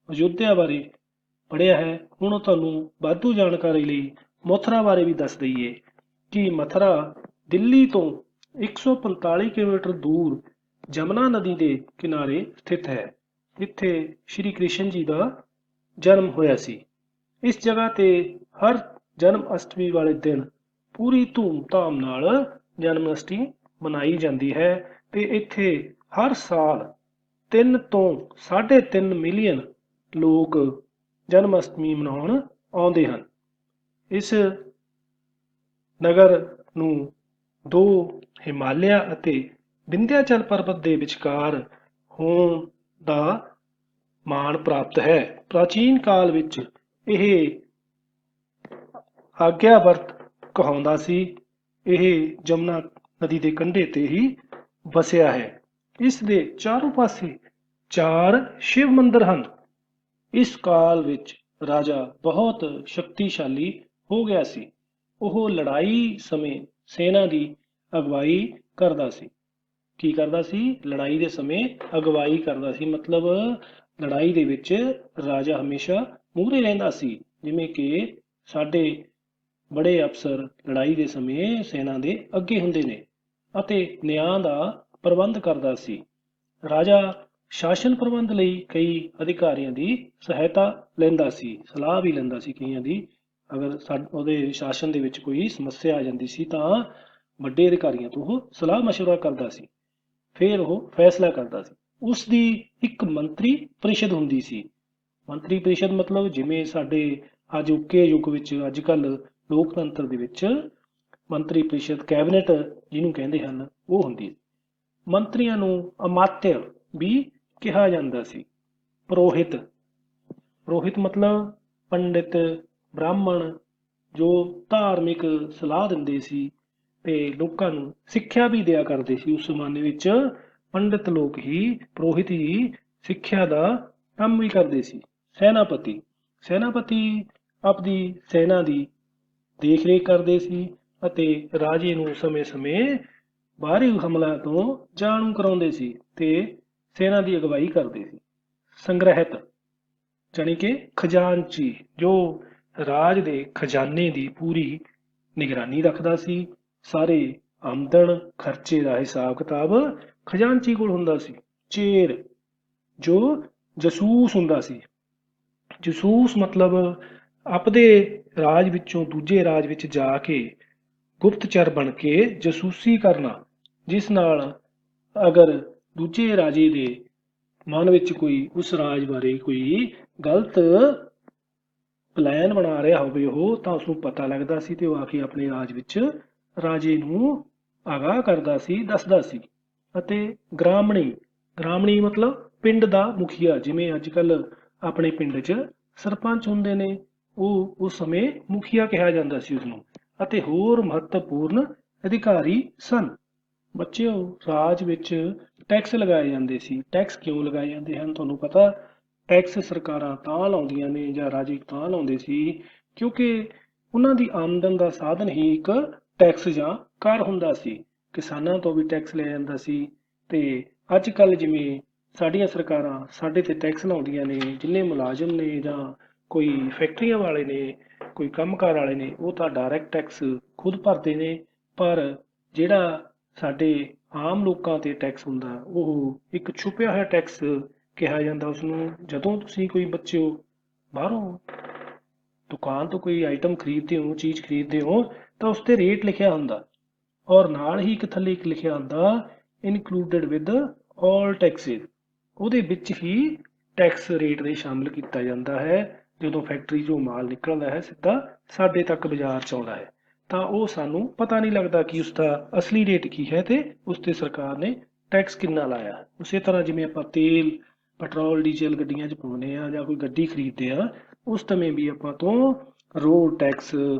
ਅਯੁੱਧਿਆ ਬਾਰੇ ਪੜ੍ਹਿਆ ਹੈ। ਹੁਣ ਤੁਹਾਨੂੰ ਵਾਧੂ ਜਾਣਕਾਰੀ ਲਈ ਮਥੁਰਾ ਬਾਰੇ ਵੀ ਦੱਸ ਦਈਏ ਕਿ ਮਥੁਰਾ ਦਿੱਲੀ ਤੋਂ 145 ਕਿਲੋਮੀਟਰ ਦੂਰ ਜਮਨਾ ਨਦੀ ਦੇ ਕਿਨਾਰੇ ਸਥਿਤ ਹੈ। ਇੱਥੇ ਸ਼੍ਰੀ ਕ੍ਰਿਸ਼ਨ ਜੀ ਦਾ ਜਨਮ ਹੋਇਆ ਸੀ। ਇਸ ਜਗ੍ਹਾ ਤੇ ਹਰ ਜਨਮ ਅਸ਼ਟਮੀ ਵਾਲੇ ਦਿਨ ਪੂਰੀ ਧੂਮ-ਧਾਮ ਨਾਲ ਜਨਮ ਅਸ਼ਟਮੀ ਮਨਾਈ ਜਾਂਦੀ ਹੈ ਤੇ ਇੱਥੇ ਹਰ ਸਾਲ 3 ਤੋਂ 3.5 ਮਿਲੀਅਨ ਲੋਕ ਜਨਮ ਅਸ਼ਟਮੀ ਮਨਾਉਣ ਆਉਂਦੇ ਹਨ। ਇਸ ਨਗਰ ਨੂੰ 2 ਹਿਮਾਲਿਆ ਅਤੇ ਵਿੰਧਿਆਚਲ ਪਰਬਤ ਦੇ ਵਿਚਕਾਰ ਹੋਣ ਦਾ ਮਾਣ ਪ੍ਰਾਪਤ ਹੈ। ਪ੍ਰਾਚੀਨ ਕਾਲ ਵਿੱਚ ਇਹ ਆਗਿਆਵਰਤ ਕਹਾਉਂਦਾ ਸੀ। ਇਹ ਜਮੁਨਾ ਨਦੀ ਦੇ ਕੰਢੇ ਤੇ ਹੀ ਵਸਿਆ ਹੈ। ਇਸ ਦੇ ਚਾਰੋਂ ਪਾਸੇ 4 ਸ਼ਿਵ ਮੰਦਿਰ ਹਨ। ਇਸ ਕਾਲ ਵਿੱਚ ਰਾਜਾ ਬਹੁਤ ਸ਼ਕਤੀਸ਼ਾਲੀ ਹੋ ਗਿਆ ਸੀ। ਉਹ ਲੜਾਈ ਸਮੇਂ ਸੈਨਾ ਦੀ ਅਗਵਾਈ ਕਰਦਾ ਸੀ। ਕੀ ਕਰਦਾ ਸੀ? ਲੜਾਈ ਦੇ ਸਮੇਂ ਅਗਵਾਈ ਕਰਦਾ ਸੀ, ਮਤਲਬ ਲੜਾਈ ਦੇ ਵਿੱਚ ਰਾਜਾ ਹਮੇਸ਼ਾ ਮੂਹਰੇ ਰਹਿੰਦਾ ਸੀ। ਜਿਵੇਂ ਕਿ ਸਾਡੇ ਬੜੇ ਅਫਸਰ ਲੜਾਈ ਦੇ ਸਮੇਂ ਸੈਨਾ ਦੇ ਅੱਗੇ ਹੁੰਦੇ ਨੇ, ਅਤੇ ਨਿਆਂ ਦਾ ਪ੍ਰਬੰਧ ਕਰਦਾ ਸੀ। ਰਾਜਾ ਸ਼ਾਸਨ ਪ੍ਰਬੰਧ ਲਈ ਕਈ ਅਧਿਕਾਰੀਆਂ ਦੀ ਸਹਾਇਤਾ ਲੈਂਦਾ ਸੀ, ਸਲਾਹ ਵੀ ਲੈਂਦਾ ਸੀ ਕਈਆਂ ਦੀ। ਅਗਰ ਉਹਦੇ ਸ਼ਾਸਨ ਦੇ ਵਿੱਚ ਕੋਈ ਸਮੱਸਿਆ ਆ ਜਾਂਦੀ ਸੀ ਤਾਂ ਵੱਡੇ ਅਧਿਕਾਰੀਆਂ ਤੋਂ ਉਹ ਸਲਾਹ ਮਸ਼ਵਰਾ ਕਰਦਾ ਸੀ, ਫਿਰ ਉਹ ਫੈਸਲਾ ਕਰਦਾ ਸੀ। ਉਸ ਦੀ ਇੱਕ ਮੰਤਰੀ ਪ੍ਰੀਸ਼ਦ ਹੁੰਦੀ ਸੀ। ਮੰਤਰੀ ਪ੍ਰੀਸ਼ਦ ਮਤਲਬ ਜਿਵੇਂ ਸਾਡੇ ਅਜੋਕੇ ਯੁੱਗ ਵਿੱਚ ਅੱਜ ਕੱਲ੍ਹ ਲੋਕਤੰਤਰ ਦੇ ਵਿੱਚ ਮੰਤਰੀ ਪ੍ਰੀਸ਼ਦ ਕੈਬਨਿਟ ਜਿਹਨੂੰ ਕਹਿੰਦੇ ਹਨ, ਉਹ ਹੁੰਦੀ ਹੈ। ਮੰਤਰੀਆਂ ਨੂੰ ਅਮਾਤਯ ਵੀ ਕਿਹਾ ਜਾਂਦਾ ਸੀ। ਪੁਰੋਹਿਤ, ਪੁਰੋਹਿਤ ਮਤਲਬ ਪੰਡਿਤ, ਬ੍ਰਾਹਮਣ, ਜੋ ਧਾਰਮਿਕ ਸਲਾਹ ਦਿੰਦੇ ਸੀ ਤੇ ਲੋਕਾਂ ਨੂੰ ਸਿੱਖਿਆ ਵੀ ਦਿਆ ਕਰਦੇ ਸੀ। ਉਸ ਜ਼ਮਾਨੇ ਵਿੱਚ ਪੰਡਿਤ ਲੋਕ ਹੀ, ਪੁਰੋਹਿਤ ਹੀ ਸਿੱਖਿਆ ਦਾ ਕੰਮ ਵੀ ਕਰਦੇ ਸੀ। ਸੈਨਾਪਤੀ, ਸੈਨਾਪਤੀ ਆਪਦੀ ਸੈਨਾ ਦੀ ਦੇਖ ਰੇਖ ਕਰਦੇ ਸੀ ਅਤੇ ਰਾਜੇ ਨੂੰ ਸਮੇਂ-ਸਮੇਂ ਬਾਹਰੀ ਹਮਲਿਆਂ ਤੋਂ ਜਾਣੂ ਕਰਾਉਂਦੇ ਸੀ ਤੇ ਸੈਨਾ ਦੀ ਅਗਵਾਈ ਕਰਦੇ ਸੀ। ਸੰਗ੍ਰਹਿਤ ਜਾਣੀ ਕਿ ਖਜ਼ਾਨਚੀ, ਜੋ ਰਾਜ ਦੇ ਖਜ਼ਾਨੇ ਦੀ ਪੂਰੀ ਨਿਗਰਾਨੀ ਰੱਖਦਾ ਸੀ। ਸਾਰੇ ਆਮਦਨ ਖਰਚੇ ਦਾ ਹਿਸਾਬ ਕਿਤਾਬ ਖਜ਼ਾਨਚੀ ਕੋਲ ਹੁੰਦਾ ਸੀ। ਚੇਰ, ਜੋ ਜਸੂਸ ਹੁੰਦਾ ਸੀ। ਜਸੂਸ ਮਤਲਬ ਆਪਦੇ ਰਾਜ ਵਿੱਚੋਂ ਦੂਜੇ ਰਾਜ ਵਿੱਚ ਜਾ ਕੇ ਗੁਪਤਚਰ ਬਣ ਕੇ ਜਸੂਸੀ ਕਰਨਾ, ਜਿਸ ਨਾਲ ਅਗਰ ਦੂਜੇ ਰਾਜੇ ਦੇ ਮਨ ਵਿੱਚ ਕੋਈ ਉਸ ਰਾਜ ਬਾਰੇ ਕੋਈ ਗਲਤ ਪਲਾਨ ਬਣਾ ਰਿਹਾ ਹੋਵੇ ਉਹ, ਤਾਂ ਉਸਨੂੰ ਪਤਾ ਲੱਗਦਾ ਸੀ ਤੇ ਉਹ ਆ ਕੇ ਆਪਣੇ ਰਾਜ ਵਿੱਚ ਰਾਜੇ ਨੂੰ ਆਗਾਹ ਕਰਦਾ ਸੀ, ਦੱਸਦਾ ਸੀ। ਅਤੇ ਗ੍ਰਾਮਣੀ, ਗ੍ਰਾਮਣੀ ਮਤਲਬ ਪਿੰਡ ਦਾ ਮੁਖੀਆ। ਜਿਵੇਂ ਅੱਜ ਕੱਲ੍ਹ ਆਪਣੇ ਪਿੰਡ 'ਚ ਸਰਪੰਚ ਹੁੰਦੇ ਨੇ, ਉਹ ਉਸ ਸਮੇਂ ਮੁਖੀਆ ਕਿਹਾ ਜਾਂਦਾ ਸੀ ਉਸਨੂੰ। ਅਤੇ ਹੋਰ ਮਹੱਤਵਪੂਰਨ ਅਧਿਕਾਰੀ ਸਨ। ਬੱਚਿਓ, ਰਾਜ ਵਿੱਚ ਟੈਕਸ ਲਗਾਏ ਜਾਂਦੇ ਸੀ। ਟੈਕਸ ਕਿਉਂ ਲਗਾਏ ਜਾਂਦੇ ਹਨ ਤੁਹਾਨੂੰ ਪਤਾ? ਟੈਕਸ ਸਰਕਾਰਾਂ ਤਾਂ ਲਾਉਂਦੀਆਂ ਨੇ ਜਾਂ ਰਾਜੇ ਤਾਂ ਲਾਉਂਦੇ ਸੀ ਕਿਉਂਕਿ ਉਹਨਾਂ ਦੀ ਆਮਦਨ ਦਾ ਸਾਧਨ ਹੀ ਇੱਕ ਟੈਕਸ ਜਾਂ ਕਰ ਹੁੰਦਾ ਸੀ। ਕਿਸਾਨਾਂ ਤੋਂ ਵੀ ਟੈਕਸ ਲਿਆ ਜਾਂਦਾ ਸੀ। ਤੇ ਅੱਜ ਕੱਲ੍ਹ ਜਿਵੇਂ ਸਾਡੀਆਂ ਸਰਕਾਰਾਂ ਸਾਡੇ ਤੇ ਟੈਕਸ ਲਾਉਂਦੀਆਂ ਨੇ, ਜਿੰਨੇ ਮੁਲਾਜ਼ਮ ਨੇ ਜਾਂ ਕੋਈ ਫੈਕਟਰੀਆਂ ਵਾਲੇ ਨੇ, ਕੋਈ ਕੰਮਕਾਰ ਵਾਲੇ ਨੇ, ਉਹ ਤਾਂ ਡਾਇਰੈਕਟ ਟੈਕਸ ਖੁਦ ਭਰਦੇ ਨੇ। ਪਰ ਜਿਹੜਾ ਸਾਡੇ ਆਮ ਲੋਕਾਂ ਤੇ ਟੈਕਸ ਹੁੰਦਾ, ਉਹ ਇੱਕ ਛੁਪਿਆ ਹੋਇਆ ਟੈਕਸ ਕਿਹਾ ਜਾਂਦਾ ਉਸਨੂੰ। ਜਦੋਂ ਤੁਸੀਂ ਕੋਈ ਬੱਚਿਓ ਬਾਹਰੋਂ ਦੁਕਾਨ ਤੋਂ ਕੋਈ ਆਈਟਮ ਖਰੀਦਦੇ ਹੋ, ਚੀਜ਼ ਖਰੀਦਦੇ ਹੋ, ਤਾਂ ਉਸ ਤੇ ਰੇਟ ਲਿਖਿਆ ਹੁੰਦਾ ਔਰ ਨਾਲ ਹੀ ਇੱਕ ਥੱਲੇ ਇੱਕ ਲਿਖਿਆ ਹੁੰਦਾ ਇਨਕਲੂਡਡ ਵਿਦ ਆਲ ਟੈਕਸਿਸ। ਉਹਦੇ ਵਿੱਚ ਹੀ ਟੈਕਸ ਰੇਟ ਦੇ ਸ਼ਾਮਿਲ ਕੀਤਾ ਜਾਂਦਾ ਹੈ। ਜਦੋਂ ਫੈਕਟਰੀ 'ਚੋਂ ਮਾਲ ਨਿਕਲਦਾ ਹੈ ਸਿੱਧਾ ਸਾਡੇ ਤੱਕ ਬਾਜ਼ਾਰ 'ਚ ਆਉਂਦਾ ਹੈ, ਤਾਂ ਉਹ ਸਾਨੂੰ ਪਤਾ ਨਹੀਂ ਲੱਗਦਾ ਕਿ ਉਸਦਾ ਅਸਲੀ ਰੇਟ ਕੀ ਹੈ ਤੇ ਉਸ ਤੇ ਸਰਕਾਰ ਨੇ ਟੈਕਸ ਕਿੰਨਾ ਲਾਇਆ। ਉਸੇ ਤਰ੍ਹਾਂ ਜਿਵੇਂ ਆਪਾਂ ਤੇਲ, ਪੈਟਰੋਲ, ਡੀਜ਼ਲ ਗੱਡੀਆਂ 'ਚ ਪਾਉਂਦੇ ਆ ਜਾਂ ਕੋਈ ਗੱਡੀ ਖਰੀਦਦੇ ਆ, ਉਸ ਸਮੇਂ ਵੀ ਆਪਾਂ ਤੋਂ ਰੋਡ ਟੈਕਸ,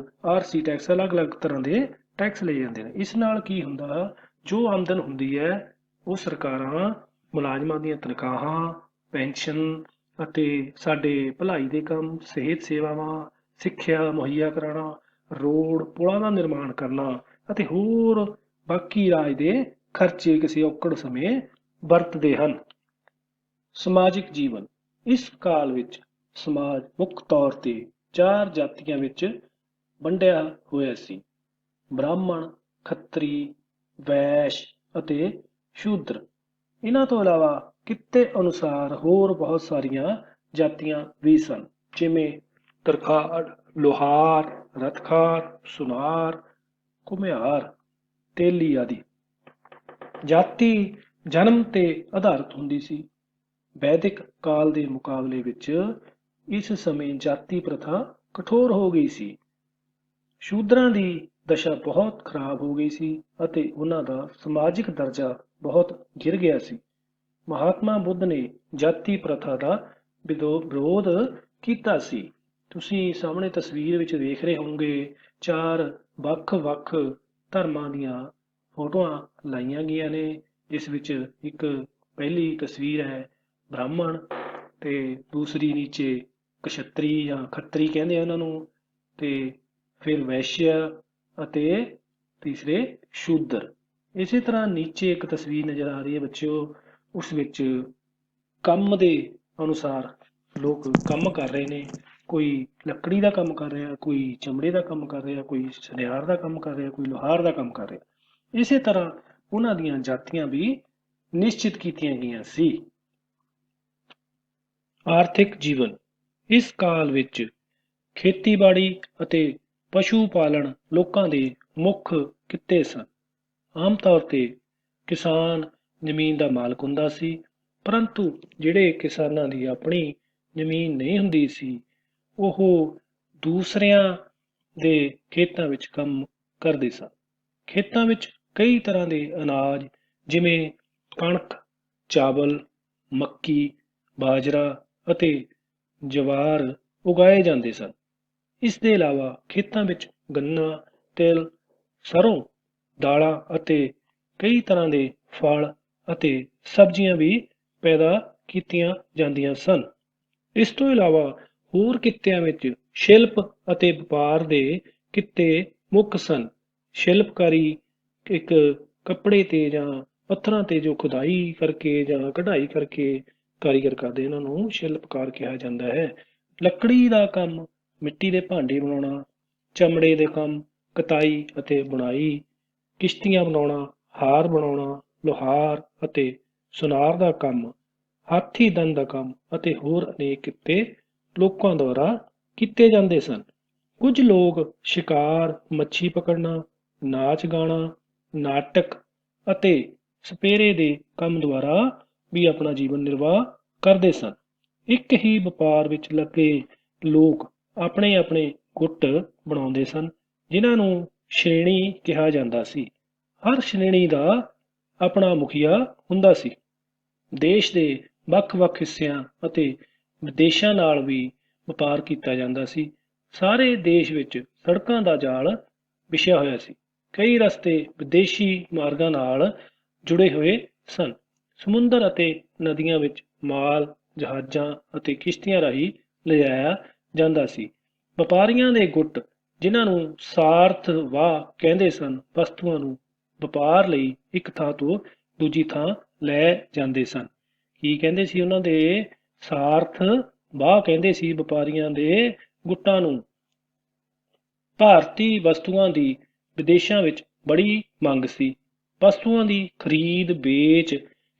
ਆਰਸੀ ਟੈਕਸ, ਅਲੱਗ-ਅਲੱਗ ਤਰ੍ਹਾਂ ਦੇ ਟੈਕਸ ਲਏ ਜਾਂਦੇ ਨੇ। ਇਸ ਨਾਲ ਕੀ ਹੁੰਦਾ, ਜੋ ਆਮਦਨ ਹੁੰਦੀ ਹੈ ਉਹ ਸਰਕਾਰਾਂ ਮੁਲਾਜ਼ਮਾਂ ਦੀਆਂ ਤਨਖਾਹਾਂ, ਪੈਨਸ਼ਨ ਅਤੇ ਸਾਡੇ ਭਲਾਈ ਦੇ ਕੰਮ, ਸਿਹਤ ਸੇਵਾਵਾਂ, ਸਿੱਖਿਆ ਮੁਹੱਈਆ ਕਰਾਉਣਾ, ਰੋਡ ਪੁਲਾਂ ਦਾ ਨਿਰਮਾਣ ਕਰਨਾ ਅਤੇ ਹੋਰ ਬਾਕੀ ਰਾਜ ਦੇ ਖਰਚੇ ਕਿਸੇ ਔਕੜ ਸਮੇਂ ਵਰਤਦੇ ਹਨ। ਸਮਾਜਿਕ ਜੀਵਨ, ਇਸ ਕਾਲ ਵਿੱਚ ਸਮਾਜ ਮੁੱਖ ਤੌਰ ਤੇ 4 ਜਾਤੀਆਂ ਵਿੱਚ ਵੰਡਿਆ ਹੋਇਆ ਸੀ। ਬ੍ਰਾਹਮਣ, ਖੱਤਰੀ, ਵੈਸ਼ ਅਤੇ ਸ਼ੂਦਰ। ਇਹਨਾਂ ਤੋਂ ਇਲਾਵਾ ਕਿੱਤੇ ਅਨੁਸਾਰ ਹੋਰ ਬਹੁਤ ਸਾਰੀਆਂ ਜਾਤੀਆਂ ਵੀ ਸਨ, ਜਿਵੇਂ ਤਰਖਾਣ, ਲੁਹਾਰ, ਰਥਖਾਰ, ਸੁਨਾਰ, ਘੁਮਿਆਰ, ਤੇਲੀ ਆਦਿ। ਜਾਤੀ ਜਨਮ ਤੇ ਆਧਾਰਿਤ ਹੁੰਦੀ ਸੀ। ਵੈਦਿਕ ਕਾਲ ਦੇ ਮੁਕਾਬਲੇ ਵਿੱਚ ਇਸ ਸਮੇਂ ਜਾਤੀ ਪ੍ਰਥਾ ਕਠੋਰ ਹੋ ਗਈ ਸੀ। ਸ਼ੂਦਰਾਂ ਦੀ ਦਸ਼ਾ ਬਹੁਤ ਖਰਾਬ ਹੋ ਗਈ ਸੀ ਅਤੇ ਉਹਨਾਂ ਦਾ ਸਮਾਜਿਕ ਦਰਜਾ ਬਹੁਤ ਗਿਰ ਗਿਆ ਸੀ। ਮਹਾਤਮਾ ਬੁੱਧ ਨੇ ਜਾਤੀ ਪ੍ਰਥਾ ਦਾ ਵਿਰੋਧ ਕੀਤਾ ਸੀ। ਤੁਸੀਂ ਸਾਹਮਣੇ ਤਸਵੀਰ ਵਿੱਚ ਦੇਖ ਰਹੇ ਹੋਵੋਗੇ 4 ਵੱਖ-ਵੱਖ ਧਰਮਾਂ ਦੀਆਂ ਫੋਟੋਆਂ ਲਾਈਆਂ ਗਈਆਂ ਨੇ। ਇਸ ਵਿੱਚ ਇੱਕ ਪਹਿਲੀ ਤਸਵੀਰ ਹੈ ਬ੍ਰਾਹਮਣ ਤੇ ਦੂਸਰੀ ਨੀਚੇ ਕਸ਼ੱਤਰੀ ਜਾਂ ਖੱਤਰੀ ਕਹਿੰਦੇ ਆ ਉਹਨਾਂ ਨੂੰ, ਤੇ ਫਿਰ ਵੈਸ਼ਯ ਅਤੇ ਤੀਸਰੇ ਸ਼ੂਦਰ। ਇਸੇ ਤਰ੍ਹਾਂ ਨੀਚੇ ਇੱਕ ਤਸਵੀਰ ਨਜ਼ਰ ਆ ਰਹੀ ਹੈ ਬੱਚਿਓ, ਉਸ ਵਿੱਚ ਕੰਮ ਦੇ ਅਨੁਸਾਰ ਲੋਕ ਕੰਮ ਕਰ ਰਹੇ ਨੇ। ਕੋਈ ਲੱਕੜੀ ਦਾ ਕੰਮ ਕਰ ਰਿਹਾ, ਕੋਈ ਚਮੜੇ ਦਾ ਕੰਮ ਕਰ ਰਿਹਾ, ਕੋਈ ਸੁਨਿਆਰ ਦਾ ਕੰਮ ਕਰ ਰਿਹਾ, ਕੋਈ ਲੁਹਾਰ ਦਾ ਕੰਮ ਕਰ ਰਿਹਾ। ਇਸੇ ਤਰ੍ਹਾਂ ਉਹਨਾਂ ਦੀਆਂ ਜਾਤੀਆਂ ਵੀ ਨਿਸ਼ਚਿਤ ਕੀਤੀਆਂ ਗਈਆਂ ਸੀ। ਆਰਥਿਕ ਜੀਵਨ। ਇਸ ਕਾਲ ਵਿੱਚ ਖੇਤੀਬਾੜੀ ਅਤੇ ਪਸ਼ੂ ਪਾਲਣ ਲੋਕਾਂ ਦੇ ਮੁੱਖ ਕਿੱਤੇ ਸਨ। ਆਮ ਤੌਰ ਤੇ ਕਿਸਾਨ ਜ਼ਮੀਨ ਦਾ ਮਾਲਕ ਹੁੰਦਾ ਸੀ, ਪਰੰਤੂ ਜਿਹੜੇ ਕਿਸਾਨਾਂ ਦੀ ਆਪਣੀ ਜ਼ਮੀਨ ਨਹੀਂ ਹੁੰਦੀ ਸੀ, ਉਹ ਦੂਸਰਿਆਂ ਦੇ ਖੇਤਾਂ ਵਿੱਚ ਕੰਮ ਕਰਦੇ ਸਨ। ਖੇਤਾਂ ਵਿੱਚ ਕਈ ਤਰ੍ਹਾਂ ਦੇ ਅਨਾਜ ਜਿਵੇਂ ਕਣਕ, ਚਾਵਲ, ਮੱਕੀ, ਬਾਜਰਾ ਅਤੇ ਜਵਾਰ ਉਗਾਏ ਜਾਂਦੇ ਸਨ। ਇਸ ਦੇ ਇਲਾਵਾ ਖੇਤਾਂ ਵਿੱਚ ਗੰਨਾ, ਤਿਲ, ਸਰੋਂ, ਦਾਲਾਂ ਅਤੇ ਕਈ ਤਰ੍ਹਾਂ ਦੇ ਫਲ ਅਤੇ ਸਬਜ਼ੀਆਂ ਵੀ ਪੈਦਾ ਕੀਤੀਆਂ ਜਾਂਦੀਆਂ ਸਨ। ਇਸ ਤੋਂ ਇਲਾਵਾ ਹੋਰ ਕਿੱਤਿਆਂ ਵਿੱਚ ਸ਼ਿਲਪ ਅਤੇ ਵਪਾਰ ਦੇ ਕਿੱਤੇ ਮੁੱਖ ਸਨ। ਸ਼ਿਲਪਕਾਰੀ ਇੱਕ ਕੱਪੜੇ ਤੇ ਜਾਂ ਪੱਥਰਾਂ ਤੇ ਜੋ ਖੁਦਾਈ ਕਰਕੇ ਜਾਂ ਕਢਾਈ ਕਰਕੇ ਕਾਰੀਗਰ ਕਰਦੇ, ਇਹਨਾਂ ਨੂੰ ਸ਼ਿਲਪਕਾਰ ਕਿਹਾ ਜਾਂਦਾ ਹੈ। ਲੱਕੜੀ ਦਾ ਕੰਮ, ਮਿੱਟੀ ਦੇ ਭਾਂਡੇ ਬਣਾਉਣਾ, ਚਮੜੇ ਦੇ ਕੰਮ, ਕਤਾਈ ਅਤੇ ਬੁਣਾਈ, ਕਿਸ਼ਤੀਆਂ ਬਣਾਉਣਾ, ਹਾਰ ਬਣਾਉਣਾ, ਲੁਹਾਰ ਅਤੇ ਸੁਨਾਰ ਦਾ ਕੰਮ, ਹਾਥੀ ਦੰਦ ਦਾ ਕੰਮ ਅਤੇ ਹੋਰ ਅਨੇਕ ਕਿੱਤੇ ਲੋਕਾਂ ਦੁਆਰਾ ਕੀਤੇ ਜਾਂਦੇ ਸਨ। ਕੁਝ ਲੋਕ ਸ਼ਿਕਾਰ, ਮੱਛੀ ਪਕੜਨਾ, ਨਾਚ ਗਾਣਾ, ਨਾਟਕ ਅਤੇ ਸਪੇਰੇ ਦੇ ਕੰਮ ਦੁਆਰਾ ਵੀ ਆਪਣਾ ਜੀਵਨ ਨਿਰਵਾਹ ਕਰਦੇ ਸਨ। ਇੱਕ ਹੀ ਵਪਾਰ ਵਿੱਚ ਲੱਗੇ ਲੋਕ ਆਪਣੇ ਆਪਣੇ ਗੁੱਟ ਬਣਾਉਂਦੇ ਸਨ, ਜਿਨ੍ਹਾਂ ਨੂੰ ਸ਼੍ਰੇਣੀ ਕਿਹਾ ਜਾਂਦਾ ਸੀ। ਹਰ ਸ਼੍ਰੇਣੀ ਦਾ ਆਪਣਾ ਮੁਖੀਆ ਹੁੰਦਾ ਸੀ। ਦੇਸ਼ ਦੇ ਵੱਖ-ਵੱਖ ਹਿੱਸਿਆਂ ਅਤੇ ਵਿਦੇਸ਼ਾਂ ਨਾਲ ਵੀ ਵਪਾਰ ਕੀਤਾ ਜਾਂਦਾ ਸੀ। ਸਾਰੇ ਦੇਸ਼ ਵਿੱਚ ਸੜਕਾਂ ਦਾ ਜਾਲ ਵਿਛਿਆ ਹੋਇਆ ਸੀ। ਕਈ ਰਸਤੇ ਵਿਦੇਸ਼ੀ ਮਾਰਗਾਂ ਨਾਲ ਜੁੜੇ ਹੋਏ ਸਨ। ਸਮੁੰਦਰ ਅਤੇ ਨਦੀਆਂ ਵਿੱਚ ਮਾਲ ਜਹਾਜ਼ਾਂ ਅਤੇ ਕਿਸ਼ਤੀਆਂ ਰਾਹੀਂ ਲਿਜਾਇਆ ਜਾਂਦਾ ਸੀ। ਵਪਾਰੀਆਂ ਦੇ ਗੁੱਟ, ਜਿਨ੍ਹਾਂ ਨੂੰ ਸਾਰਥ ਵਾਹ ਕਹਿੰਦੇ ਸਨ, ਵਸਤੂਆਂ ਨੂੰ ਵਪਾਰ ਲਈ ਇੱਕ ਥਾਂ ਤੋਂ ਦੂਜੀ ਥਾਂ ਲੈ ਜਾਂਦੇ ਸਨ। ਕੀ ਕਹਿੰਦੇ ਸੀ ਉਹਨਾਂ ਦੇ? ਸਾਰਥ ਵਾਹ ਕਹਿੰਦੇ ਸੀ ਵਪਾਰੀਆਂ ਦੇ ਗੁੱਟਾਂ ਨੂੰ। ਭਾਰਤੀ ਵਸਤੂਆਂ ਦੀ ਵਿਦੇਸ਼ਾਂ ਵਿੱਚ ਬੜੀ ਮੰਗ ਸੀ। ਵਸਤੂਆਂ ਦੀ ਖਰੀਦ ਵੇਚ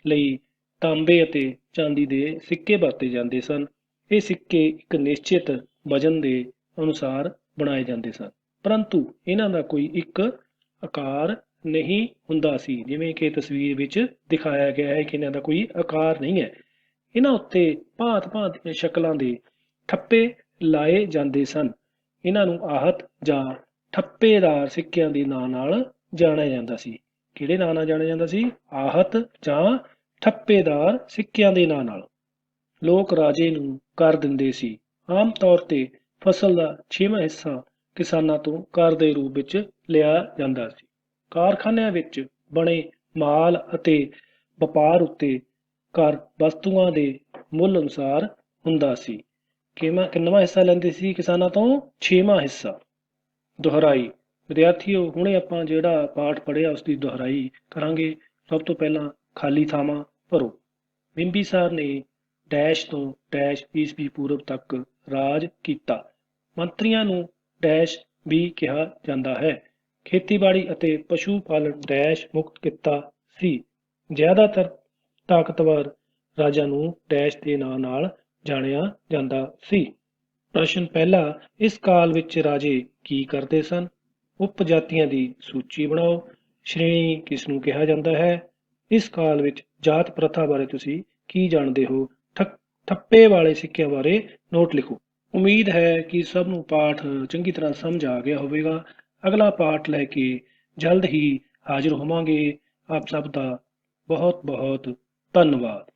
ਲਈ ਤਾਂਬੇ ਅਤੇ ਚਾਂਦੀ ਦੇ ਸਿੱਕੇ ਵਰਤੇ ਜਾਂਦੇ ਸਨ। ਇਹ ਸਿੱਕੇ ਇੱਕ ਨਿਸ਼ਚਿਤ ਵਜ਼ਨ ਦੇ ਅਨੁਸਾਰ ਬਣਾਏ ਜਾਂਦੇ ਸਨ, ਪਰੰਤੂ ਇਹਨਾਂ ਦਾ ਕੋਈ ਇੱਕ ਆਕਾਰ ਨਹੀਂ ਹੁੰਦਾ ਸੀ। ਜਿਵੇਂ ਕਿ ਤਸਵੀਰ ਵਿੱਚ ਦਿਖਾਇਆ ਗਿਆ ਹੈ ਕਿ ਇਹਨਾਂ ਦਾ ਕੋਈ ਆਕਾਰ ਨਹੀਂ ਹੈ। ਇਹਨਾਂ ਉੱਤੇ ਭਾਂਤ-ਭਾਂਤ ਦੀਆਂ ਸ਼ਕਲਾਂ ਦੇ ਠੱਪੇ ਲਾਏ ਜਾਂਦੇ ਸਨ। ਇਹਨਾਂ ਨੂੰ ਆਹਤ ਜਾਂ ਠੱਪੇਦਾਰ ਸਿੱਕਿਆਂ ਦੇ ਨਾਂ ਨਾਲ ਜਾਣਿਆ ਜਾਂਦਾ ਸੀ। ਕਿਹੜੇ ਨਾਂ ਨਾਲ ਜਾਣਿਆ ਜਾਂਦਾ ਸੀ? ਆਹਤ ਜਾਂ ਠੱਪੇਦਾਰ ਸਿੱਕਿਆਂ ਦੇ ਨਾਂ ਨਾਲ। ਲੋਕ ਰਾਜੇ ਨੂੰ ਕਰ ਦਿੰਦੇ ਸੀ। ਆਮ ਤੌਰ ਤੇ ਫਸਲ ਦਾ 6ਵਾਂ ਹਿੱਸਾ ਕਿਸਾਨਾਂ ਤੋਂ ਕਰ ਦੇ ਰੂਪ ਵਿੱਚ ਲਿਆ ਜਾਂਦਾ ਸੀ। ਕਾਰਖਾਨਿਆਂ ਵਿੱਚ ਬਣੇ ਮਾਲ ਅਤੇ ਵਪਾਰ ਉੱਤੇ ਕਰ ਵਸਤੂਆਂ ਦੇ ਮੁੱਲ ਅਨੁਸਾਰ ਹੁੰਦਾ ਸੀ। ਕਿੰਨਵਾਂ ਹਿੱਸਾ ਲੈਂਦੇ ਸੀ ਕਿਸਾਨਾਂ ਤੋਂ? 6ਵਾਂ ਹਿੱਸਾ। ਦੁਹਰਾਈ। ਵਿਦਿਆਰਥੀਓ, ਹੁਣੇ ਆਪਾਂ ਜਿਹੜਾ ਪਾਠ ਪੜ੍ਹਿਆ ਉਸ ਦੀ ਦੁਹਰਾਈ ਕਰਾਂਗੇ। ਸਭ ਤੋਂ ਪਹਿਲਾਂ ਖਾਲੀ ਥਾਵਾਂ ਭਰੋ। ਬਿੰਬੀਸਾਰ ਨੇ ਡੈਸ਼ ਤੋਂ ਡੈਸ਼ ਈਸਵੀ ਪੂਰਵ ਤੱਕ ਰਾਜ ਕੀਤਾ। ਮੰਤਰੀਆਂ ਨੂੰ ਡੈਸ਼ ਵੀ ਕਿਹਾ ਜਾਂਦਾ ਹੈ। ਖੇਤੀਬਾੜੀ ਅਤੇ ਪਸ਼ੂ ਪਾਲਣ ਡੈਸ਼ ਮੁਕਤ ਕਿੱਤਾ ਸੀ। ਜ਼ਿਆਦਾਤਰ ਤਾਕਤਵਰ ਰਾਜਾਂ ਨੂੰ ਡੈਸ਼ ਦੇ ਨਾਂ ਨਾਲ ਜਾਣਿਆ ਜਾਂਦਾ ਸੀ। ਪ੍ਰਸ਼ਨ ਪਹਿਲਾ, ਇਸ ਕਾਲ ਵਿੱਚ ਰਾਜੇ ਕੀ ਕਰਦੇ ਸਨ? ਉਪ ਜਾਤੀਆਂ ਦੀ ਸੂਚੀ ਬਣਾਓ। ਸ਼੍ਰੇਣੀ ਕਿਸ ਨੂੰ ਕਿਹਾ ਜਾਂਦਾ ਹੈ? ਇਸ ਕਾਲ ਵਿੱਚ ਜਾਤ ਪ੍ਰਥਾ ਬਾਰੇ ਤੁਸੀਂ ਕੀ ਜਾਣਦੇ ਹੋ? ਠੱਪੇ ਵਾਲੇ ਸਿੱਕਿਆਂ ਬਾਰੇ ਨੋਟ ਲਿਖੋ। ਉਮੀਦ ਹੈ ਕਿ ਸਭ ਨੂੰ ਪਾਠ ਚੰਗੀ ਤਰ੍ਹਾਂ ਸਮਝ ਆ ਗਿਆ ਹੋਵੇਗਾ। ਅਗਲਾ ਪਾਠ ਲੈ ਕੇ ਜਲਦ ਹੀ ਹਾਜ਼ਰ ਹੋਵਾਂਗੇ। ਆਪ ਸਭ ਦਾ ਬਹੁਤ ਬਹੁਤ ਧੰਨਵਾਦ।